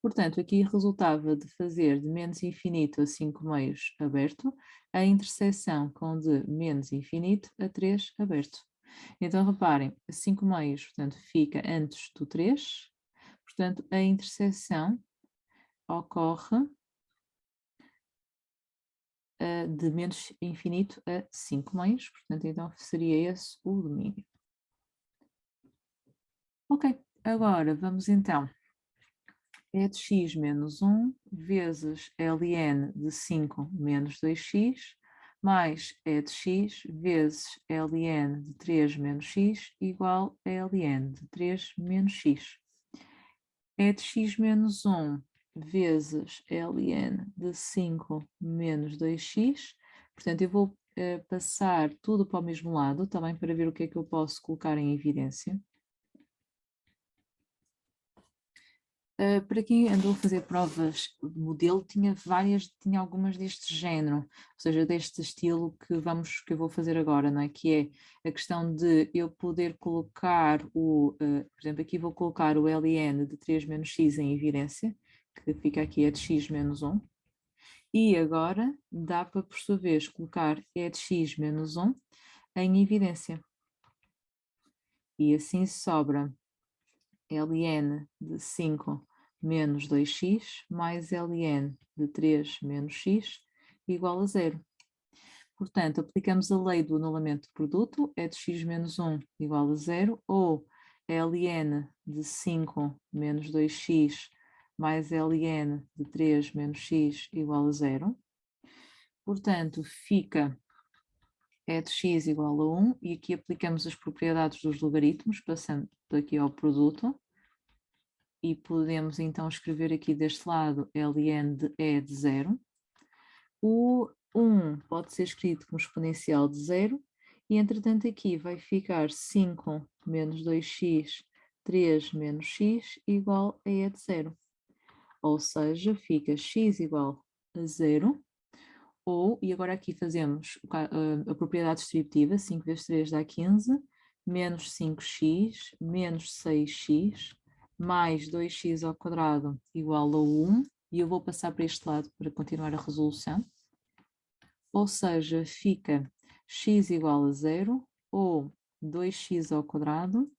Portanto, aqui resultava de fazer de menos infinito a 5 meios aberto, a interseção com de menos infinito a 3 aberto. Então, reparem, 5 meios, portanto, fica antes do 3, portanto, a interseção ocorre de menos infinito a 5 meios, portanto, então seria esse o domínio. Ok, agora vamos então é de x menos 1 vezes ln de 5 menos 2x, mais é de x vezes ln de 3 menos x, igual a ln de 3 menos x. É de x menos 1 vezes ln de 5 menos 2x, portanto eu vou passar tudo para o mesmo lado, também para ver o que é que eu posso colocar em evidência. Para quem andou a fazer provas de modelo, tinha algumas deste género, ou seja, deste estilo que eu vou fazer agora, não é? Que é a questão de eu poder colocar por exemplo, aqui vou colocar o ln de 3 menos x em evidência, que fica aqui é de x menos 1, e agora dá para, por sua vez, colocar é de x menos 1 em evidência. E assim sobra ln de 5 menos 2x mais ln de 3 menos x igual a 0. Portanto, aplicamos a lei do anulamento de produto, é de x menos 1 igual a 0, ou ln de 5 menos 2x mais ln de 3 menos x igual a 0. Portanto, fica e de x igual a 1, e aqui aplicamos as propriedades dos logaritmos, passando daqui ao produto, e podemos então escrever aqui deste lado ln de e de 0. O 1 pode ser escrito como exponencial de 0, e entretanto aqui vai ficar 5 menos 2x, 3 menos x, igual a e de 0. Ou seja, fica x igual a 0, ou, e agora aqui fazemos a propriedade distributiva, 5 vezes 3 dá 15, menos 5x, menos 6x, mais 2x ao quadrado igual a 1, e eu vou passar para este lado para continuar a resolução. Ou seja, fica x igual a 0, ou 2x ao quadrado,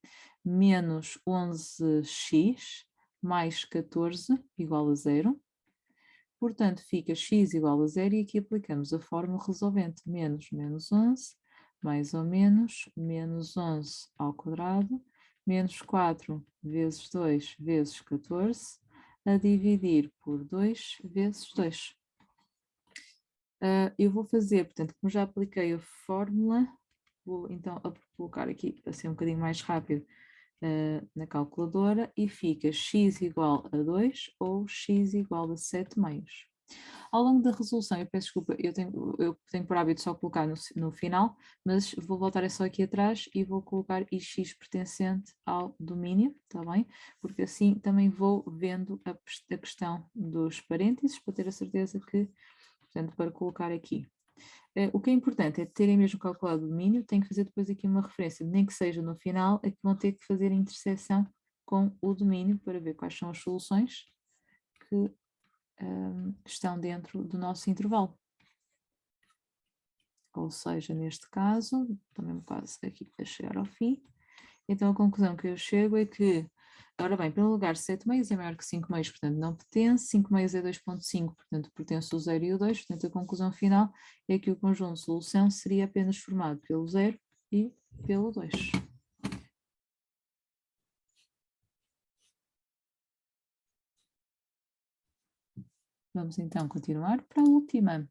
menos 11x, mais 14 igual a 0. Portanto, fica x igual a 0, e aqui aplicamos a fórmula resolvente, menos 11, mais ou menos 11 ao quadrado, menos 4 vezes 2 vezes 14, a dividir por 2 vezes 2. Eu vou fazer, portanto, como já apliquei a fórmula, vou então colocar aqui para ser um bocadinho mais rápido na calculadora, e fica x igual a 2 ou x igual a 7 meios. Ao longo da resolução, eu peço desculpa, eu tenho por hábito só colocar no final, mas vou voltar só aqui atrás e vou colocar ix pertencente ao domínio, está bem? Porque assim também vou vendo a questão dos parênteses, para ter a certeza que, portanto, para colocar aqui. O que é importante é terem mesmo calculado o domínio, tenho que fazer depois aqui uma referência, nem que seja no final, é que vão ter que fazer a interseção com o domínio para ver quais são as soluções que estão dentro do nosso intervalo. Ou seja, neste caso, também quase aqui para chegar ao fim, então a conclusão que eu chego é que, ora bem, em primeiro lugar, 7 meios é maior que 5 meios, portanto não pertence, 5 meios é 2,5, portanto pertence o 0 e o 2, portanto a conclusão final é que o conjunto de solução seria apenas formado pelo 0 e pelo 2. Vamos então continuar para a última.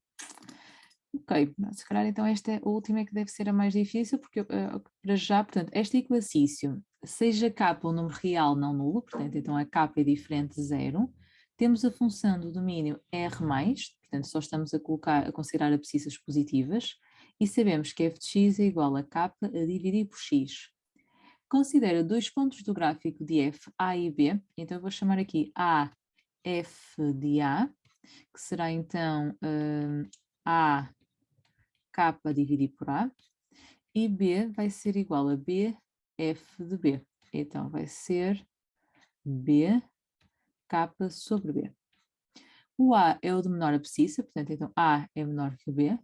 Ok, se calhar então esta última é que deve ser a mais difícil, porque para já, portanto, este exercício, seja k um número real não nulo, portanto, então a k é diferente de 0, temos a função do domínio R+, portanto, só estamos a considerar abscissas positivas, e sabemos que f de x é igual a k a dividir por x. Considera dois pontos do gráfico de f, A e B, então eu vou chamar aqui A, f de A, que será então A K dividir por A, e B vai ser igual a B, F de B. Então vai ser B, K sobre B. O A é o de menor abscissa, portanto, então A é menor que B.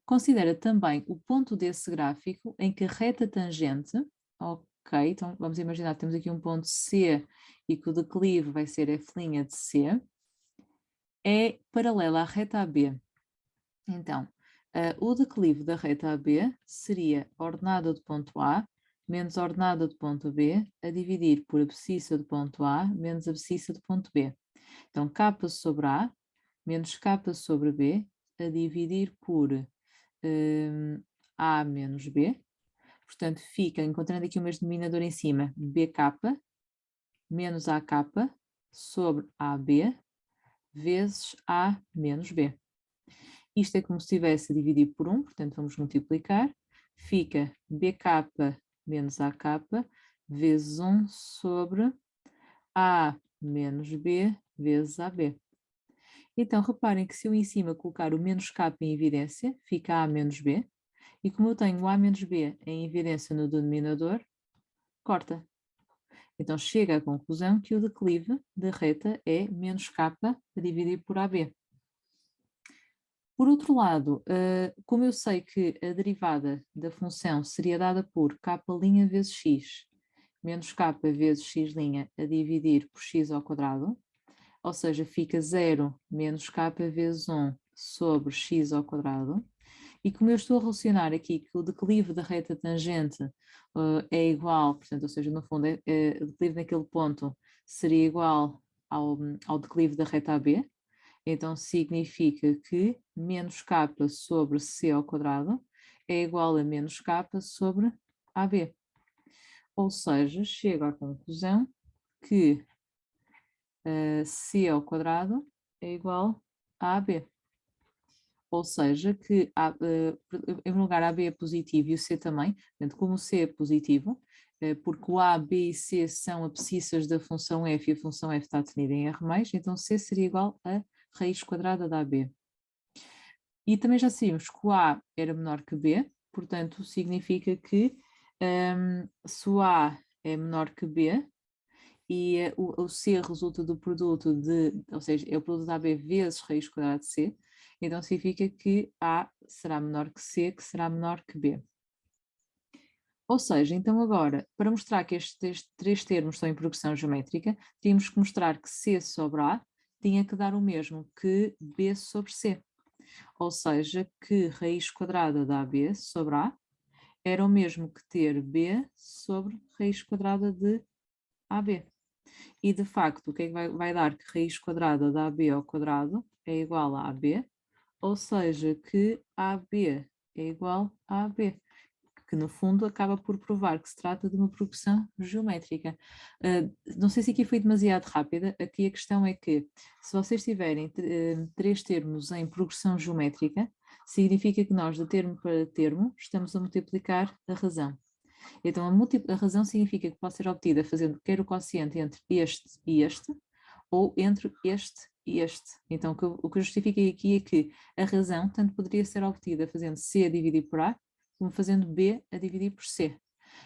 Considera também o ponto desse gráfico em que a reta tangente, ok, então vamos imaginar que temos aqui um ponto C e que o declive vai ser F' de C, é paralela à reta AB. Então, o declive da reta AB seria a ordenada do ponto A menos a ordenada do ponto B, a dividir por abscissa do ponto A menos a abscissa do ponto B. Então, K sobre A menos K sobre B, a dividir por A menos B. Portanto, fica, encontrando aqui o mesmo denominador em cima, BK menos AK sobre AB vezes A menos B. Isto é como se estivesse a dividir por 1, portanto vamos multiplicar. Fica BK menos AK vezes 1 sobre A menos B vezes AB. Então reparem que se eu em cima colocar o menos K em evidência, fica A menos B. E como eu tenho o A menos B em evidência no denominador, corta. Então chega à conclusão que o declive da reta é menos K a dividir por AB. Por outro lado, como eu sei que a derivada da função seria dada por k' vezes x, menos k vezes x' a dividir por x ao quadrado, ou seja, fica 0 menos k vezes 1 sobre x ao quadrado, e como eu estou a relacionar aqui que o declive da reta tangente é igual, portanto, ou seja, no fundo, o declive naquele ponto seria igual ao declive da reta AB, Então significa que menos k sobre c ao quadrado é igual a menos k sobre AB. Ou seja, chego à conclusão que c ao quadrado é igual a AB. Ou seja, que em lugar AB é positivo e o C também, portanto, como o C é positivo, porque o A, B e C são abscissas da função f e a função f está definida em R+, então C seria igual a raiz quadrada da AB. E também já sabíamos que o A era menor que B, portanto, significa que se o A é menor que B, e o C resulta do produto ou seja, é o produto da AB vezes raiz quadrada de C, então significa que A será menor que C, que será menor que B. Ou seja, então agora, para mostrar que estes três termos estão em progressão geométrica, tínhamos que mostrar que C sobre A tinha que dar o mesmo que B sobre C. Ou seja, que raiz quadrada da AB sobre A era o mesmo que ter B sobre raiz quadrada de AB. E de facto, o que é que vai dar? Que raiz quadrada da AB ao quadrado é igual a AB, ou seja, que AB é igual a AB, que no fundo acaba por provar que se trata de uma progressão geométrica. Não sei se aqui foi demasiado rápida, aqui a questão é que se vocês tiverem três termos em progressão geométrica, significa que nós de termo para termo estamos a multiplicar a razão. Então a razão significa que pode ser obtida fazendo quer o quociente entre este e este, ou entre este e este. Então o que eu justifiquei aqui é que a razão tanto poderia ser obtida fazendo C a dividir por A, como fazendo B a dividir por C.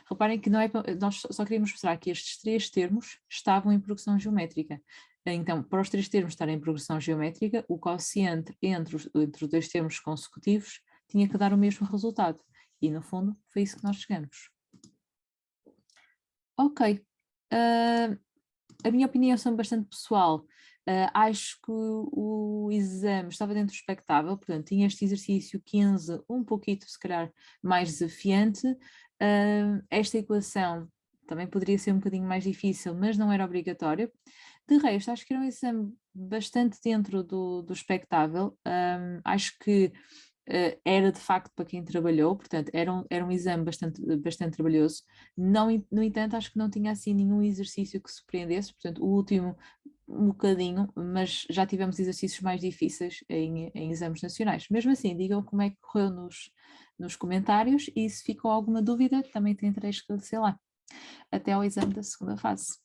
Reparem que não é, nós só queríamos mostrar que estes três termos estavam em progressão geométrica. Então, para os três termos estarem em progressão geométrica, o quociente entre os dois termos consecutivos tinha que dar o mesmo resultado. E, no fundo, foi isso que nós chegamos. Ok. A minha opinião é bastante pessoal. Acho que o exame estava dentro do expectável, portanto, tinha este exercício 15 um pouquinho, se calhar, mais desafiante. Esta equação também poderia ser um bocadinho mais difícil, mas não era obrigatória. De resto, acho que era um exame bastante dentro do expectável. Acho que era de facto para quem trabalhou, portanto, era um exame bastante trabalhoso. No entanto, acho que não tinha assim nenhum exercício que se prendesse, portanto, o último um bocadinho, mas já tivemos exercícios mais difíceis em exames nacionais. Mesmo assim, digam como é que correu nos comentários e se ficou alguma dúvida, também tentarei esclarecer lá. Até ao exame da segunda fase.